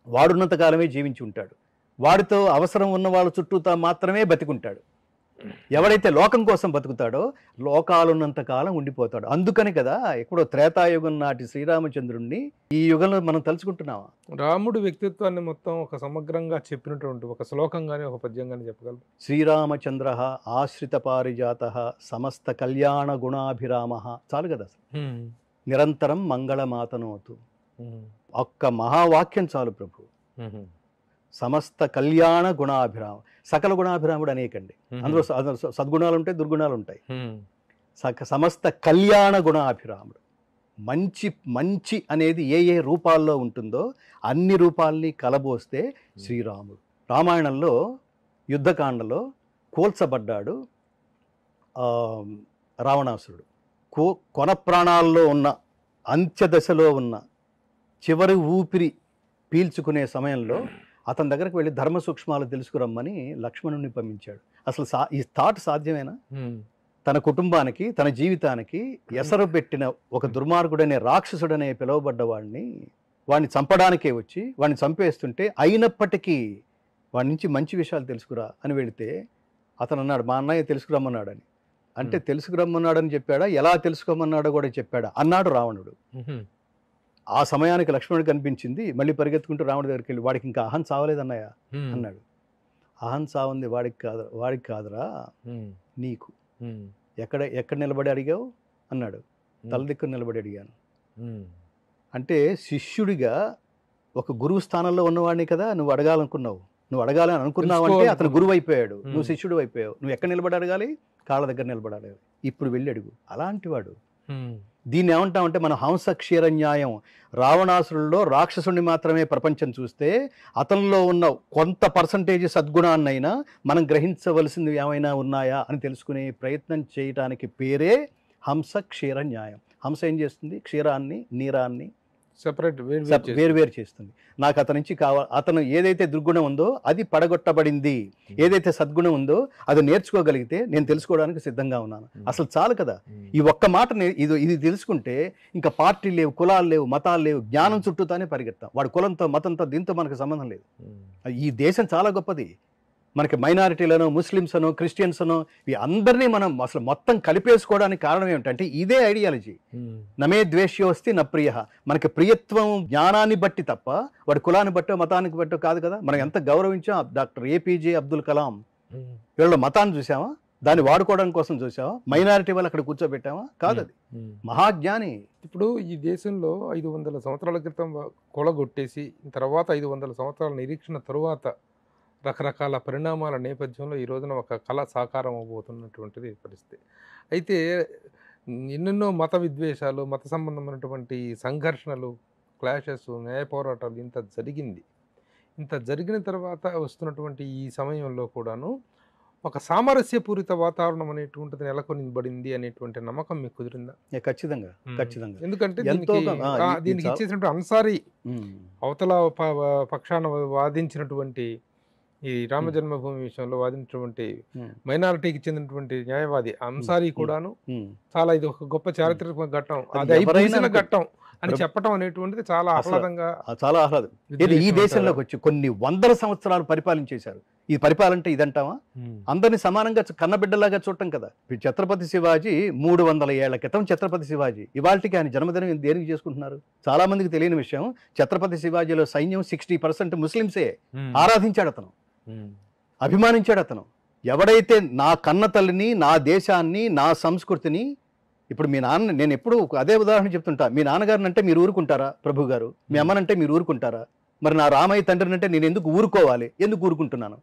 వాడున్నంత కాలమే జీవించి ఉంటాడు, వాడితో అవసరం ఉన్న వాళ్ళ చుట్టూతా మాత్రమే బతికుంటాడు. ఎవడైతే లోకం కోసం బతుకుతాడో లోకాలున్నంత కాలం ఉండిపోతాడు. అందుకని కదా ఎక్కడో త్రేతాయుగం నాటి శ్రీరామచంద్రుణ్ణి ఈ యుగంలో మనం తలుచుకుంటున్నామా. రాముడు వ్యక్తిత్వాన్ని మొత్తం ఒక సమగ్రంగా చెప్పినటువంటి ఒక శ్లోకంగానే ఒక పద్యంగానే చెప్పగలరు. శ్రీరామచంద్ర ఆశ్రిత పారిజాత సమస్త కళ్యాణ గుణాభిరామ. చాలు కదా, నిరంతరం మంగళమాతనోతు. ఒక్క మహావాక్యం చాలు ప్రభు. సమస్త కళ్యాణ గుణాభిరామ, సకల గుణాభిరాముడు అనేకండి. అందులో సద్గుణాలు ఉంటాయి, దుర్గుణాలు ఉంటాయి. సమస్త కళ్యాణ గుణాభిరాముడు. మంచి మంచి అనేది ఏ ఏ రూపాల్లో ఉంటుందో అన్ని రూపాల్ని కలబోస్తే శ్రీరాముడు. రామాయణంలో యుద్ధకాండలో కూల్చబడ్డాడు రావణాసురుడు. కొన ప్రాణాల్లో ఉన్న, అంత్యదశలో ఉన్న, చివరి ఊపిరి పీల్చుకునే సమయంలో అతని దగ్గరకు వెళ్ళి ధర్మ సూక్ష్మాలు తెలుసుకురమ్మని లక్ష్మణుని పంపించాడు. అసలు ఈ థాట్ సాధ్యమేనా? తన కుటుంబానికి, తన జీవితానికి ఎసరు పెట్టిన ఒక దుర్మార్గుడనే రాక్షసుడనే పిలువబడ్డ వాడిని చంపడానికే వచ్చి వాడిని చంపేస్తుంటే, అయినప్పటికీ వాడి నుంచి మంచి విషయాలు తెలుసుకురా అని వెళితే అతను అన్నాడు, మా అన్నయ్య తెలుసుకురమ్మన్నాడని. అంటే తెలుసుకురమ్మన్నాడని చెప్పాడా, ఎలా తెలుసుకోమన్నాడో కూడా చెప్పాడా అన్నాడు రావణుడు. ఆ సమయానికి లక్ష్మణుడు కనిపించింది, మళ్ళీ పరిగెత్తుకుంటూ రాముడి దగ్గరికి వెళ్ళి, వాడికి ఇంకా అహం చావలేదన్నయ్య అన్నాడు. అహం చావుంది వాడికి కాదురా నీకు. ఎక్కడ నిలబడి అడిగావు అన్నాడు. తలదిక్కును నిలబడి అడిగాను. అంటే శిష్యుడిగా ఒక గురువు స్థానంలో ఉన్నవాడిని కదా నువ్వు అడగాలనుకున్నావు. నువ్వు అడగాలని అనుకున్నావు అంటే అతను గురువు అయిపోయాడు, నువ్వు శిష్యుడు అయిపోయావు. నువ్వు ఎక్కడ నిలబడి అడగాలి? కాళ్ళ దగ్గర నిలబడి అడగాలి. ఇప్పుడు వెళ్ళి అడుగు. అలాంటి వాడు. దీన్ని ఏమంటామంటే మనం హంస క్షీర న్యాయం. రావణాసురుల్లో రాక్షసుడిని మాత్రమే ప్రపంచం చూస్తే, అతనిలో ఉన్న కొంత పర్సంటేజ్ సద్గుణాన్నైనా మనం గ్రహించవలసింది ఏమైనా ఉన్నాయా అని తెలుసుకునే ప్రయత్నం చేయటానికి పేరే హంస క్షీర న్యాయం. హంస ఏం చేస్తుంది? క్షీరాన్ని, నీరాన్ని సెపరేట్ వేరు చేస్తుంది. నాకు అతని నుంచి అతను ఏదైతే దుర్గుణం ఉందో అది పడగొట్టబడింది, ఏదైతే సద్గుణం ఉందో అది నేర్చుకోగలిగితే నేను తెలుసుకోవడానికి సిద్ధంగా ఉన్నాను. అసలు చాలు కదా ఈ ఒక్క మాట. ఇది తెలుసుకుంటే ఇంకా పార్టీ లేవు, కులాలు లేవు, మతాలు లేవు, జ్ఞానం చుట్టూతానే పరిగెత్తాం. వాడు కులంతో, మతంతో, దీంతో మనకు సంబంధం లేదు. ఈ దేశం చాలా గొప్పది. మనకి మైనారిటీలను, ముస్లిమ్స్ అను, క్రిస్టియన్స్ అను, ఈ అందరినీ మనం అసలు మొత్తం కలిపేసుకోవడానికి కారణం ఏమిటంటే ఇదే ఐడియాలజీ. నమే ద్వేష్యోస్తి న ప్రియ. మనకి ప్రియత్వం జ్ఞానాన్ని బట్టి తప్ప వాడి కులాన్ని బట్టో మతానికి బట్టో కాదు కదా. మనం ఎంత గౌరవించాం డాక్టర్ APJ అబ్దుల్ కలాం. వీళ్ళ మతాన్ని చూసామా? దాన్ని వాడుకోవడం కోసం చూసావా? మైనారిటీ వాళ్ళు అక్కడ కూర్చోబెట్టామా? కాదు, అది మహాజ్ఞాని. ఇప్పుడు ఈ దేశంలో 500 సంవత్సరాల క్రితం కొలగొట్టేసి తర్వాత 500 సంవత్సరాల నిరీక్షణ తరువాత రకరకాల పరిణామాల నేపథ్యంలో ఈ రోజున ఒక కళ సాకారం అవబోతున్నటువంటిది పరిస్థితి. అయితే ఎన్నెన్నో మత విద్వేషాలు, మత సంబంధమైనటువంటి సంఘర్షణలు, క్లాషెస్, న్యాయ పోరాటాలు ఇంత జరిగిన తర్వాత వస్తున్నటువంటి ఈ సమయంలో కూడాను ఒక సామరస్యపూరిత వాతావరణం అనేటువంటిది నెలకొనిబడింది అనేటువంటి నమ్మకం మీకు కుదిరిందా? ఖచ్చితంగా ఖచ్చితంగా ఎందుకంటే ఎంతో దీనికి ఇచ్చేసినటువంటి అన్సారీ అవతల పక్షాన వాదించినటువంటి ఈ రామ జన్మభూమి విషయంలో వాదించినటువంటి మైనారిటీకి చెందినటువంటి న్యాయవాది అన్సారీ కూడాను చాలా ఇది ఒక గొప్ప చారిత్రక ఘట్టం, అది అయిపోయిన ఘట్టం అని చెప్పడం అనేటువంటిది చాలా ఆహ్లాదంగా, చాలా ఆహ్లాదం. ఈ దేశంలోకి వచ్చి కొన్ని వందల సంవత్సరాలు పరిపాలించేశారు. ఈ పరిపాలన ఇదంటావా? అందరినీ సమానంగా కన్నబిడ్డలాగా చూడటం కదా. ఛత్రపతి శివాజీ 300 ఏళ్ల క్రితం ఛత్రపతి శివాజీ, ఇవాళకి ఆయన జన్మదినం దేనికి చేసుకుంటున్నారు? చాలా మందికి తెలియని విషయం, ఛత్రపతి శివాజీలో సైన్యం 60% ముస్లింసే. ఆరాధించాడు అతను, అభిమానించాడు అతను. ఎవడైతే నా కన్న తల్లిని, నా దేశాన్ని, నా సంస్కృతిని, ఇప్పుడు మీ నాన్న, నేను ఎప్పుడు అదే ఉదాహరణ చెప్తుంటా, మీ నాన్నగారిని అంటే మీరు ఊరుకుంటారా ప్రభు గారు? మీ అమ్మనంటే మీరు ఊరుకుంటారా? మరి నా రామయ్య తండ్రిని అంటే నేను ఎందుకు ఊరుకోవాలి? ఎందుకు ఊరుకుంటున్నాను?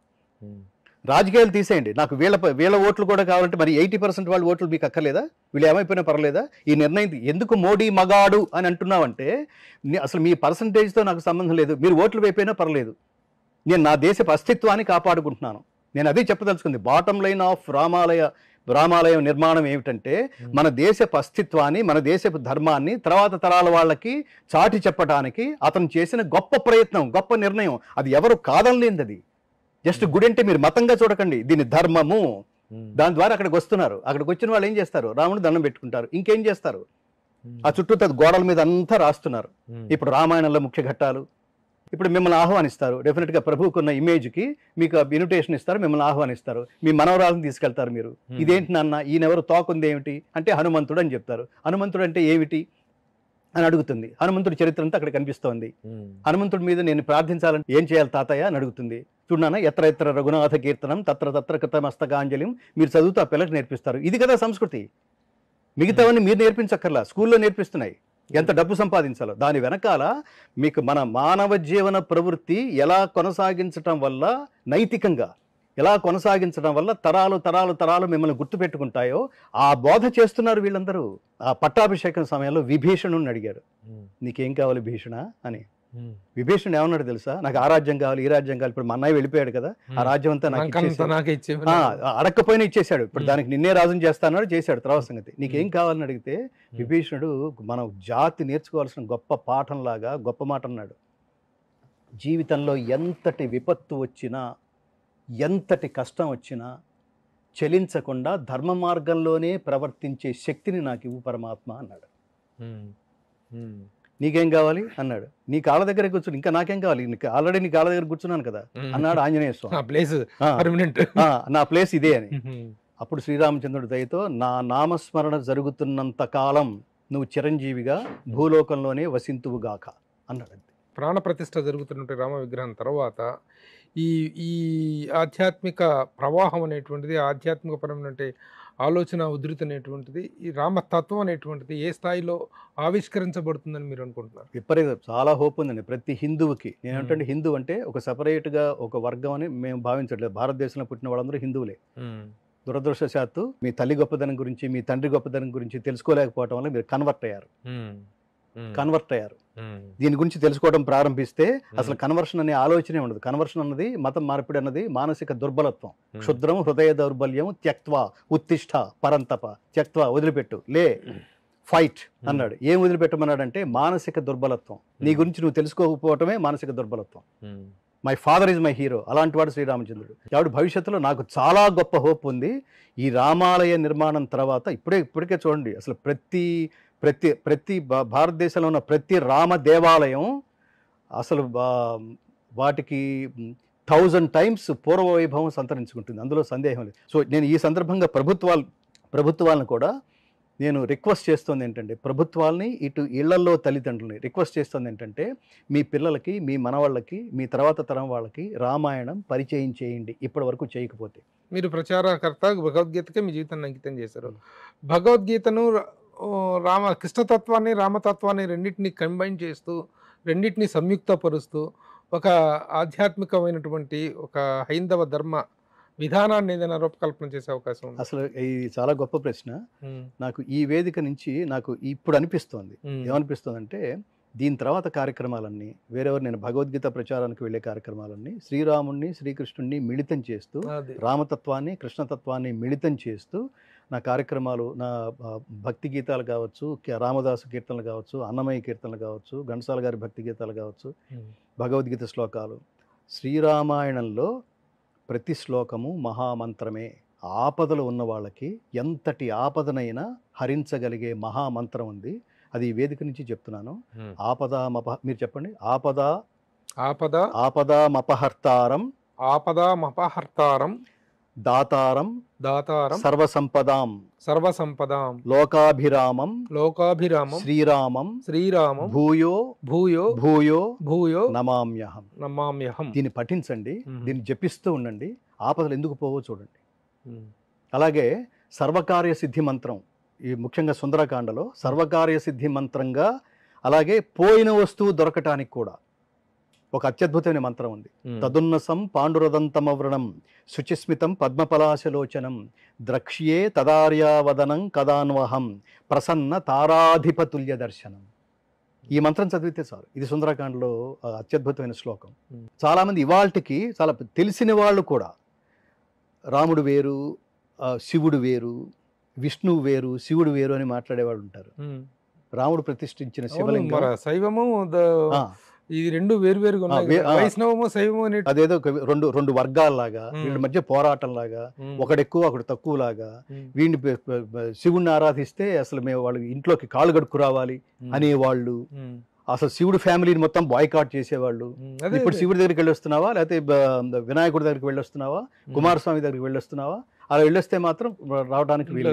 రాజకీయాలు తీసేయండి, నాకు వీళ్ళ ఓట్లు కూడా కావాలంటే మరి 80% వాళ్ళ ఓట్లు మీకు అక్కర్లేదా? వీళ్ళు ఏమైపోయినా పర్లేదా? ఈ నిర్ణయం ఎందుకు మోడీ మగాడు అని అంటున్నావంటే అసలు మీ పర్సంటేజ్తో నాకు సంబంధం లేదు, మీరు ఓట్లు వేయిపోయినా పర్లేదు, నేను నా దేశపు అస్తిత్వాన్ని కాపాడుకుంటున్నాను. నేను అదే చెప్పదలుచుకుంది. బాటమ్ లైన్ ఆఫ్ రామాలయం నిర్మాణం ఏమిటంటే మన దేశపు అస్తిత్వాన్ని, మన దేశపు ధర్మాన్ని తర్వాత తరాల వాళ్ళకి చాటి చెప్పడానికి అతను చేసిన గొప్ప ప్రయత్నం, గొప్ప నిర్ణయం. అది ఎవరు కాదనలేనిది. అది జస్ట్ గుడి అంటే మీరు మతంగా చూడకండి, దీని ధర్మము. దాని ద్వారా అక్కడికి వస్తున్నారు. అక్కడికి వచ్చిన వాళ్ళు ఏం చేస్తారు? రాముడు దండం పెట్టుకుంటారు, ఇంకేం చేస్తారు? ఆ చుట్టూ గోడల మీద అంతా రాస్తున్నారు. ఇప్పుడు రామాయణంలో ముఖ్య ఘట్టాలు. ఇప్పుడు మిమ్మల్ని ఆహ్వానిస్తారు, డెఫినెట్గా ప్రభువుకున్న ఇమేజ్కి మీకు ఇన్విటేషన్ ఇస్తారు, మిమ్మల్ని ఆహ్వానిస్తారు, మీ మనవరాలను తీసుకెళ్తారు. మీరు ఇదేంటి నాన్న, ఈయనెవరు, తోకుంది ఏమిటి అంటే హనుమంతుడు అని చెప్తారు. హనుమంతుడు అంటే ఏమిటి అని అడుగుతుంది. హనుమంతుడి చరిత్ర అంతా అక్కడ కనిపిస్తోంది. హనుమంతుడి మీద నేను ప్రార్థించాలని ఏం చేయాలి తాతయ్య అని అడుగుతుంది. చూడన్నా, ఎత్ర ఎత్ర రఘునాథ కీర్తనం తత్ర తత్ర కృతమస్తకాంజలిం, మీరు చదువుతూ ఆ పిల్లకి నేర్పిస్తారు. ఇది కదా సంస్కృతి. మిగతావన్నీ మీరు నేర్పించక్కర్లా, స్కూల్లో నేర్పిస్తున్నాయి ఎంత డబ్బు సంపాదించాలో. దాని వెనకాల మీకు మన మానవ జీవన ప్రవృత్తి ఎలా కొనసాగించటం వల్ల, నైతికంగా ఎలా కొనసాగించడం వల్ల తరాలు తరాలు తరాలు మిమ్మల్ని గుర్తుపెట్టుకుంటాయో ఆ బోధ చేస్తున్నారు వీళ్ళందరూ. ఆ పట్టాభిషేకం సమయంలో విభీషణుని అడిగారు, నీకేం కావాలి భీషణ అని. విభీషణుడు ఏమన్నాడు తెలుసా? నాకు ఆ రాజ్యం కావాలి, ఈ రాజ్యం కావాలి. ఇప్పుడు మా అన్నయ్య వెళ్ళిపోయాడు కదా, ఆ రాజ్యం అంతా నాకు అడగకపోయినా ఇచ్చేశాడు. ఇప్పుడు దానికి నిన్నే రాజుని చేస్తాన్నాడు, చేశాడు. తర్వాత సంగతి నీకేం కావాలని అడిగితే విభీషణుడు మనం జాతి నేర్చుకోవాల్సిన గొప్ప పాఠంలాగా గొప్ప మాట అన్నాడు. జీవితంలో ఎంతటి విపత్తు వచ్చినా, ఎంతటి కష్టం వచ్చినా చలించకుండా ధర్మ మార్గంలోనే ప్రవర్తించే శక్తిని నాకు ఇవ్వు పరమాత్మ అన్నాడు. నీకేం కావాలి అన్నాడు. నీ కాళ్ళ దగ్గర కూర్చుని, ఇంకా నాకేం కావాలి, ఆల్రెడీ నీ కాళ్ళ దగ్గర కూర్చున్నాను కదా అన్నాడు ఆంజనేయ స్వామి. నా ప్లేస్ ఇదే అని. అప్పుడు శ్రీరామచంద్రుడి దయతో నా నామస్మరణ జరుగుతున్నంత కాలం నువ్వు చిరంజీవిగా భూలోకంలోనే వసింతువుగాక అన్నాడు. ప్రాణ ప్రతిష్ఠ జరుగుతున్నటువంటి రామ విగ్రహం తర్వాత ఈ ఈ ఆధ్యాత్మిక ప్రవాహం అనేటువంటిది, ఆధ్యాత్మిక పరమైనటువంటి ఆలోచన ఉధృతి అనేటువంటిది, ఈ రామతత్వం అనేటువంటిది ఏ స్థాయిలో ఆవిష్కరించబడుతుందని మీరు అనుకుంటున్నారు? విపరీత చాలా హోప్ ఉందండి ప్రతి హిందువుకి. నేనంటే హిందూ అంటే ఒక సపరేట్గా ఒక వర్గం అని మేము భావించట్లేదు. భారతదేశంలో పుట్టిన వాళ్ళందరూ హిందువులే. దురదృష్టశాత్తు మీ తల్లి గొప్పదనం గురించి, మీ తండ్రి గొప్పదనం గురించి తెలుసుకోలేకపోవటం వల్ల మీరు కన్వర్ట్ అయ్యారు. దీని గురించి తెలుసుకోవడం ప్రారంభిస్తే అసలు కన్వర్షన్ అనే ఆలోచనే ఉండదు. కన్వర్షన్ అన్నది, మతం మార్పిడి అన్నది మానసిక దుర్బలత్వం. క్షుద్రం హృదయ దౌర్బల్యం త్యక్త్వా ఉత్తిష్ట పరంతప. త్యక్త్వా వదిలిపెట్టు, లే, ఫైట్ అన్నాడు. ఏం వదిలిపెట్టమన్నాడంటే మానసిక దుర్బలత్వం. నీ గురించి నువ్వు తెలుసుకోకపోవటమే మానసిక దుర్బలత్వం. My father is my hero. అలాంటి వాడు శ్రీరామచంద్రుడు. కాబట్టి భవిష్యత్తులో నాకు చాలా గొప్ప హోప్ ఉంది. ఈ రామాలయ నిర్మాణం తర్వాత ఇప్పటికే చూడండి, అసలు ప్రతి భారతదేశంలో ఉన్న ప్రతి రామ దేవాలయం అసలు వాటికి 1000 times పూర్వ వైభవం సంతరించుకుంటుంది, అందులో సందేహం లేదు. సో నేను ఈ సందర్భంగా ప్రభుత్వాలను కూడా నేను రిక్వెస్ట్ చేస్తుంది ఏంటంటే, ప్రభుత్వాలని ఇటు ఇళ్లల్లో తల్లిదండ్రులని రిక్వెస్ట్ చేస్తుంది ఏంటంటే, మీ పిల్లలకి, మీ మనవాళ్ళకి, మీ తర్వాత తరం వాళ్ళకి రామాయణం పరిచయం చేయండి, ఇప్పటి వరకు చేయకపోతే. మీరు ప్రచారకర్త, భగవద్గీతకే మీ జీవితాన్ని అంకితం చేశారు. భగవద్గీతను కృష్ణతత్వాన్ని, రామతత్వాన్ని రెండింటిని కంబైన్ చేస్తూ, రెండింటిని సంయుక్తపరుస్తూ ఒక ఆధ్యాత్మికమైనటువంటి ఒక హైందవ ధర్మ విధానాన్ని ఏదైనా రూపకల్పన చేసే అవకాశం ఉంది? అసలు ఇది చాలా గొప్ప ప్రశ్న. నాకు ఈ వేదిక నుంచి నాకు ఇప్పుడు అనిపిస్తోంది, ఏమనిపిస్తుంది అంటే, దీని తర్వాత కార్యక్రమాలన్నీ వేరెవరు నేను భగవద్గీత ప్రచారానికి వెళ్ళే కార్యక్రమాలన్నీ శ్రీరాముణ్ణి శ్రీకృష్ణుణ్ణి మిళితం చేస్తూ అది రామతత్వాన్ని కృష్ణతత్వాన్ని మిళితం చేస్తూ నా కార్యక్రమాలు నా భక్తి గీతాలు కావచ్చు, రామదాసు కీర్తనలు కావచ్చు, అన్నమయ్య కీర్తనలు కావచ్చు, ఘంటసాల గారి భక్తి గీతాలు కావచ్చు, భగవద్గీత శ్లోకాలు. శ్రీరామాయణంలో ప్రతి శ్లోకము మహామంత్రమే. ఆపదలు ఉన్న వాళ్ళకి ఎంతటి ఆపదనైనా హరించగలిగే మహామంత్రం ఉంది. అది ఈ వేదిక నుంచి చెప్తున్నాను. మీరు చెప్పండి. ఆపదామపహర్తారం ఆపదామపహర్తారం దాతారం సర్వసంపదాం లోకాభిరామం శ్రీరామం భూయో భూయో భూయో భూయో నమామ్యహం. దీన్ని పఠించండి, దీన్ని జపిస్తూ ఉండండి. ఆపదలు ఎందుకు పోవో చూడండి. అలాగే సర్వకార్య సిద్ధి మంత్రం, ఈ ముఖ్యంగా సుందరకాండలో సర్వకార్య సిద్ధి మంత్రంగా, అలాగే పోయిన వస్తువు దొరకటానికి కూడా ఒక అత్యద్భుతమైన మంత్రం ఉంది. తదున్నసం పాండురదంతమవ్రణం శుచిస్మితం పద్మపలాశలోచనం ద్రక్ష్యే తదార్యావదనం కదాన్వహం ప్రసన్న తారాధిపతుల్య దర్శనం. ఈ మంత్రం చదివితే చాలు. ఇది సుందరకాండలో అత్యద్భుతమైన శ్లోకం. చాలామంది ఇవాళకి చాలా తెలిసిన వాళ్ళు కూడా రాముడు వేరు, శివుడు వేరు, విష్ణువు వేరు, శివుడు వేరు అని మాట్లాడేవాళ్ళు ఉంటారు. రాముడు ప్రతిష్ఠించిన శివలింగం, శైవము ఇది రెండు వేరువేరుగా ఉన్నాయి. వైష్ణవము శైవము అనేది అదేదో రెండు వర్గాల్లాగా వీళ్ళ మధ్య పోరాటం లాగా, ఒకడెక్కువ ఒకడు తక్కువ లాగా. వీడిని శివుణ్ణి ఆరాధిస్తే అసలు మేము వాళ్ళు ఇంట్లోకి కాళ్ళు గడుక్కు రావాలి అనేవాళ్ళు. అసలు శివుడు ఫ్యామిలీని మొత్తం బాయ్కాట్ చేసేవాళ్ళు. ఇప్పుడు శివుడి దగ్గరికి వెళ్ళొస్తున్నావా, లేకపోతే వినాయకుడి దగ్గరికి వెళ్ళొస్తున్నావా, కుమారస్వామి దగ్గరికి వెళ్ళొస్తున్నావా, అలా వెళ్ళొస్తే మాత్రం రావడానికి వీలు.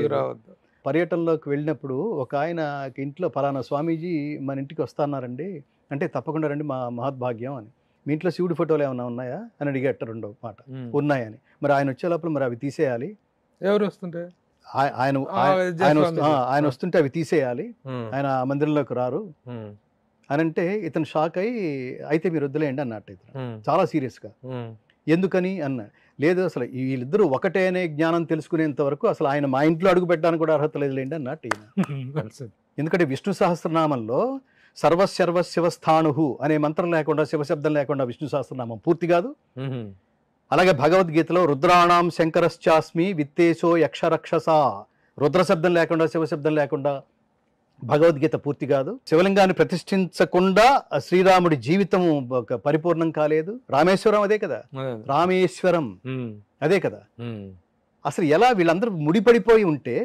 పర్యటనలోకి వెళ్ళినప్పుడు ఒక ఆయన ఇంట్లో ఫలానా స్వామీజీ మన ఇంటికి వస్తున్నారండి అంటే, తప్పకుండా రండి, మా మహద్భాగ్యం అని. మీ ఇంట్లో శివుడి ఫోటోలు ఏమైనా ఉన్నాయా అని అడిగేట రెండో మాట. ఉన్నాయని. మరి ఆయన వచ్చే లోపల మరి అవి తీసేయాలి. ఎవరు వస్తుంటే ఆయన వస్తుంటే అవి తీసేయాలి, ఆయన మందిరంలోకి రారు అని అంటే ఇతను షాక్ అయ్యి, అయితే మీరు వద్దులేయండి అన్నట్టు. ఇతను చాలా సీరియస్గా. ఎందుకని అన్న, లేదు అసలు వీళ్ళిద్దరూ ఒకటే అనే జ్ఞానం తెలుసుకునేంత వరకు అసలు ఆయన మా ఇంట్లో అడుగు పెట్టడానికి కూడా అర్హత లేదులేండి అన్నట్టు ఈయన. ఎందుకంటే విష్ణు సహస్రనామంలో సర్వశర్వ శివస్థాణు అనే మంత్రం లేకుండా, శివశబ్దం లేకుండా విష్ణు సహస్రనామం పూర్తి కాదు. అలాగే భగవద్గీతలో రుద్రాణం శంకరశ్చాస్మి విత్తేశో యక్షరక్షస, రుద్రశబ్దం లేకుండా, శివశబ్దం లేకుండా భగవద్గీత పూర్తి కాదు. శివలింగాన్ని ప్రతిష్ఠించకుండా శ్రీరాముడి జీవితం పరిపూర్ణం కాలేదు. రామేశ్వరం అదే కదా, రామేశ్వరం అదే కదా. అసలు ఎలా వీళ్ళందరూ ముడిపడిపోయి ఉంటే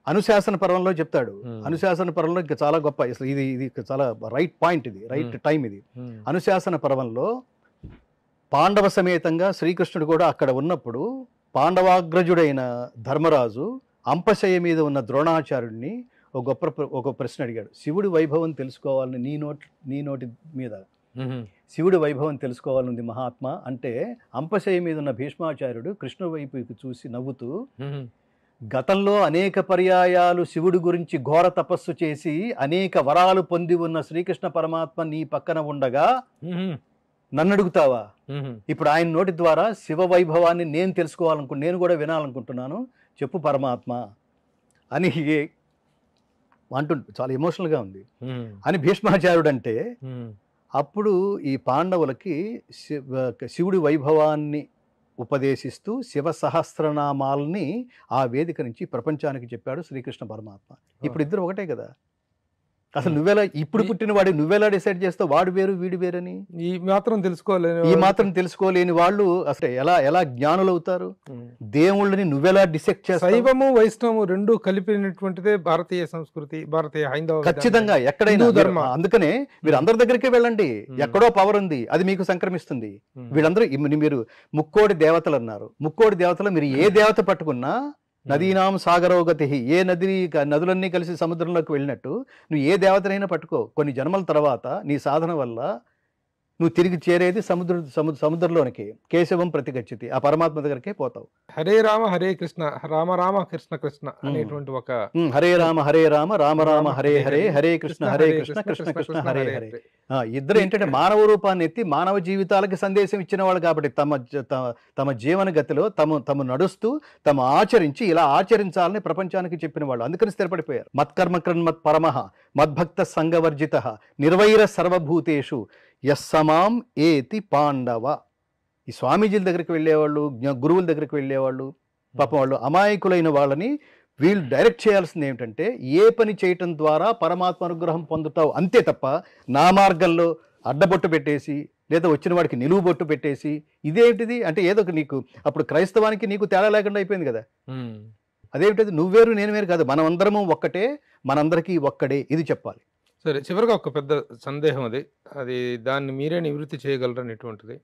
అనుశాసన పర్వంలో చెప్తాడు. అనుశాసన పర్వంలో ఇంకా చాలా గొప్ప, అసలు ఇది చాలా రైట్ పాయింట్, ఇది రైట్ టైం. ఇది అనుశాసన పర్వంలో పాండవ సమేతంగా శ్రీకృష్ణుడు కూడా అక్కడ ఉన్నప్పుడు పాండవాగ్రజుడైన ధర్మరాజు అంపశయ మీద ఉన్న ద్రోణాచార్యుడిని ఒక ప్రశ్న అడిగాడు. శివుడి వైభవం తెలుసుకోవాలని నీ నోటి మీద శివుడి వైభవం తెలుసుకోవాలనుంది మహాత్మా అంటే, అంపశయ మీద ఉన్న భీష్మాచార్యుడు కృష్ణుడి వైపుకి చూసి నవ్వుతూ, గతంలో అనేక పర్యాయాలు శివుడి గురించి ఘోర తపస్సు చేసి అనేక వరాలు పొంది ఉన్న శ్రీకృష్ణ పరమాత్మ నీ పక్కన ఉండగా నన్ను అడుగుతావా? ఇప్పుడు ఆయన నోటి ద్వారా శివ వైభవాన్ని నేను కూడా వినాలనుకుంటున్నాను, చెప్పు పరమాత్మ అని అంటుంటే చాలా ఎమోషనల్గా ఉంది అని భీష్మాచార్యుడు అంటే, అప్పుడు ఈ పాండవులకి శివుడి వైభవాన్ని ఉపదేశిస్తూ శివ సహస్రనామాలని ఆ వేదిక నుంచి ప్రపంచానికి చెప్పాడు శ్రీకృష్ణ పరమాత్మ. ఇప్పుడు ఇద్దరు ఒకటే కదా. అసలు నువ్వెలా, ఇప్పుడు పుట్టిన వాడి నువ్వెలా డిసైడ్ చేస్తావు వాడు వేరు వీడు వేరని? ఈ మాత్రం తెలుసుకోలేని వాళ్ళు అసలు ఎలా జ్ఞానులు అవుతారు? దేవుళ్ళని నువ్వెలా డిసెక్ట్ చేస్తావు? శైవము వైష్ణవము రెండు కలిపినటువంటిదే భారతీయ సంస్కృతి, భారతీయ హైందవ. ఖచ్చితంగా ఎక్కడైనా ధర్మం. అందుకనే మీరు అందరి దగ్గరికే వెళ్ళండి, ఎక్కడో పవర్ ఉంది, అది మీకు సంక్రమిస్తుంది. వీళ్ళందరూ మీరు ముక్కోడి దేవతలు అన్నారు. ముక్కోడి దేవతలు మీరు ఏ దేవత పట్టుకున్నా, నదీనాం సాగరోగతి, ఏ నదులన్నీ కలిసి సముద్రంలోకి వెళ్ళినట్టు నువ్వు ఏ దేవతనైనా పట్టుకో, కొన్ని జన్మల తర్వాత నీ సాధన వల్ల నువ్వు తిరిగి చేరేది సముద్రంలోనికి. కేశవం ప్రతిగచ్చతి, ఆ పరమాత్మ దగ్గరికే పోతావు. హరే రామ హరే కృష్ణ, రామ రామ కృష్ణ కృష్ణ అనేటువంటి ఒక హరే రామ రామ రామ హరే హరే, హరే కృష్ణ కృష్ణ కృష్ణ హరే హరే. ఇద్దరు ఏంటంటే మానవ రూపాన్ని ఎత్తి మానవ జీవితాలకి సందేశం ఇచ్చిన వాళ్ళు కాబట్టి తమ జీవన గతిలో తమ నడుస్తూ ఆచరించి ఇలా ఆచరించాలని ప్రపంచానికి చెప్పిన వాళ్ళు. అందుకని స్థిరపడిపోయారు. మత్కర్మ కృన్మత్ పరమః మద్భక్త సంగవర్జిత నిర్వైర సర్వభూతేషు యస్సమాం ఏతి పాండవ. ఈ స్వామీజీల దగ్గరికి వెళ్ళేవాళ్ళు, గురువుల దగ్గరికి వెళ్ళేవాళ్ళు, పాపం వాళ్ళు అమాయకులైన వాళ్ళని వీళ్ళు డైరెక్ట్ చేయాల్సింది ఏమిటంటే ఏ పని చేయటం ద్వారా పరమాత్మ అనుగ్రహం పొందుతావు అంతే తప్ప నా మార్గంలో అడ్డబొట్టు పెట్టేసి లేదా వచ్చిన వాడికి నిలువు బొట్టు పెట్టేసి ఇదేంటిది అంటే ఏదో నీకు అప్పుడు క్రైస్తవానికి నీకు తేడా లేకుండా అయిపోయింది కదా. అదేమిటది నువ్వేరు నేను వేరు కాదు, మనమందరము ఒక్కటే, మనందరికీ ఒక్కడే, ఇది చెప్పాలి. సరే, చివరిగా ఒక పెద్ద సందేహం అది దాన్ని మీరే నివృత్తి చేయగలరనేటువంటిది.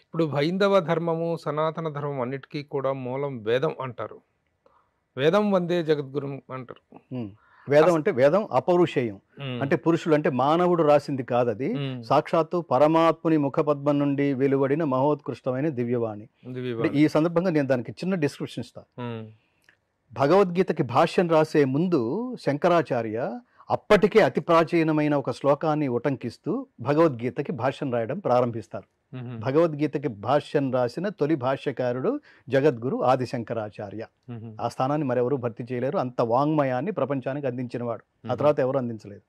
ఇప్పుడు హైందవ ధర్మము సనాతన ధర్మం అన్నిటికీ కూడా మూలం వేదం అంటారు. వేదం వందే జగద్గురు అంటారు. వేదం అంటే వేదం అపౌరుషేయం, అంటే పురుషులు అంటే మానవుడు రాసింది కాదు, అది సాక్షాత్తు పరమాత్ముని ముఖపద్మం నుండి వెలువడిన మహోత్కృష్టమైన దివ్యవాణి. ఈ సందర్భంగా నేను దానికి చిన్న డిస్క్రిప్షన్ ఇస్తాను. భగవద్గీతకి భాష్యం రాసే ముందు శంకరాచార్య అప్పటికే అతి ప్రాచీనమైన ఒక శ్లోకాన్ని ఉటంకిస్తూ భగవద్గీతకి భాష్యం రాయడం ప్రారంభిస్తారు. భగవద్గీతకి భాష్యం రాసిన తొలి భాష్యకారుడు జగద్గురు ఆదిశంకరాచార్య. ఆ స్థానాన్ని మరెవరూ భర్తీ చేయలేరు. అంత వాంగ్మయాన్ని ప్రపంచానికి అందించిన వాడు. ఆ తర్వాత ఎవరు అందించలేదు.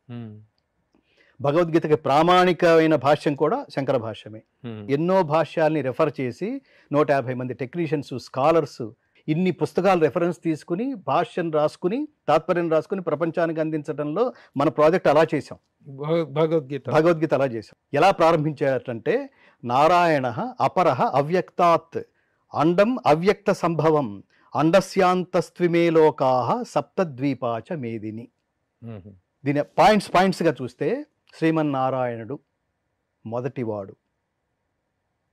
భగవద్గీతకి ప్రామాణికమైన భాష్యం కూడా శంకర భాష్యమే. ఎన్నో భాష్యాల్ని రెఫర్ చేసి 150 మంది టెక్నీషియన్స్, స్కాలర్స్ ఇన్ని పుస్తకాలు రెఫరెన్స్ తీసుకుని భాష్యం రాసుకుని తాత్పర్యం రాసుకుని ప్రపంచానికి అందించడంలో మన ప్రాజెక్ట్ అలా చేసాం. భగవద్గీత అలా చేసాం. ఎలా ప్రారంభించారంటే నారాయణ అపరః అవ్యక్తాత్ అండం అవ్యక్త సంభవం అండస్యాంతస్త్విమే లోకాః సప్తద్వీపాచ మేదిని. దీని పాయింట్స్గా చూస్తే శ్రీమన్నారాయణుడు మొదటివాడు,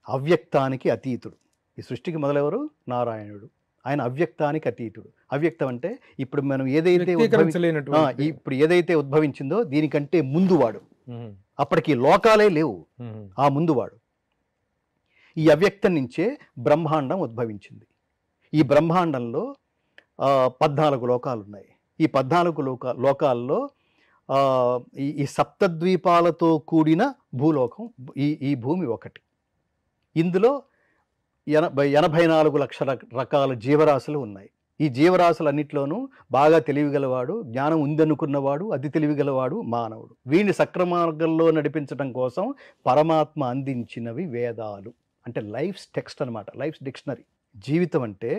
అవ్యక్తానికి అతీతుడు. ఈ సృష్టికి మొదలెవరు? నారాయణుడు. ఆయన అవ్యక్తానికి అతీతుడు. అవ్యక్తం అంటే ఇప్పుడు మనం ఇప్పుడు ఏదైతే ఉద్భవించిందో దీనికంటే ముందువాడు. అప్పటికి లోకాలే లేవు, ఆ ముందువాడు. ఈ అవ్యక్తం నుంచే బ్రహ్మాండం ఉద్భవించింది. ఈ బ్రహ్మాండంలో 14 లోకాలు ఉన్నాయి. ఈ 14 లోకాల్లో ఈ సప్తద్వీపాలతో కూడిన భూలోకం, ఈ భూమి ఒకటి. ఇందులో 84 లక్షల రకాల జీవరాశులు ఉన్నాయి. ఈ జీవరాశులన్నింటిలోనూ బాగా తెలివిగలవాడు, జ్ఞానం ఉందనుకున్నవాడు, అతి తెలివిగలవాడు మానవుడు. వీడిని సక్రమార్గంలో నడిపించడం కోసం పరమాత్మ అందించినవి వేదాలు. అంటే లైఫ్స్ టెక్స్ట్ అనమాట, లైఫ్స్ డిక్షనరీ. జీవితం అంటే,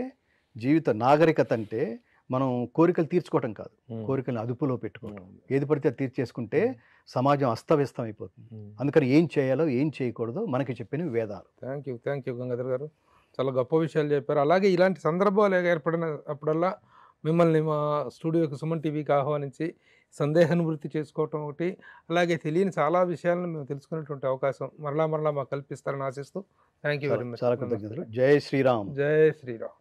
జీవిత నాగరికత అంటే మనం కోరికలు తీర్చుకోవటం కాదు, కోరికలను అదుపులో పెట్టుకోవటం. ఏది పడితే అది తీర్చేసుకుంటే సమాజం అస్తవ్యస్తం అయిపోతుంది. అందుకని ఏం చేయాలో ఏం చేయకూడదో మనకి చెప్పినవి వేదాలు. థ్యాంక్ యూ గంగాధర్ గారు, చాలా గొప్ప విషయాలు చెప్పారు. అలాగే ఇలాంటి సందర్భాలు ఏర్పడిన అప్పుడల్లా మిమ్మల్ని మా స్టూడియోకి సుమన్ టీవీకి ఆహ్వానించి సందేహ నివృత్తి చేసుకోవటం ఒకటి, అలాగే తెలియని చాలా విషయాలను మేము తెలుసుకునేటువంటి అవకాశం మరలా మాకు కల్పిస్తారని ఆశిస్తూ థ్యాంక్ యూ వెరీ మచ్. చాలా కృతజ్ఞతలు. జై శ్రీరామ్. జై శ్రీరామ్.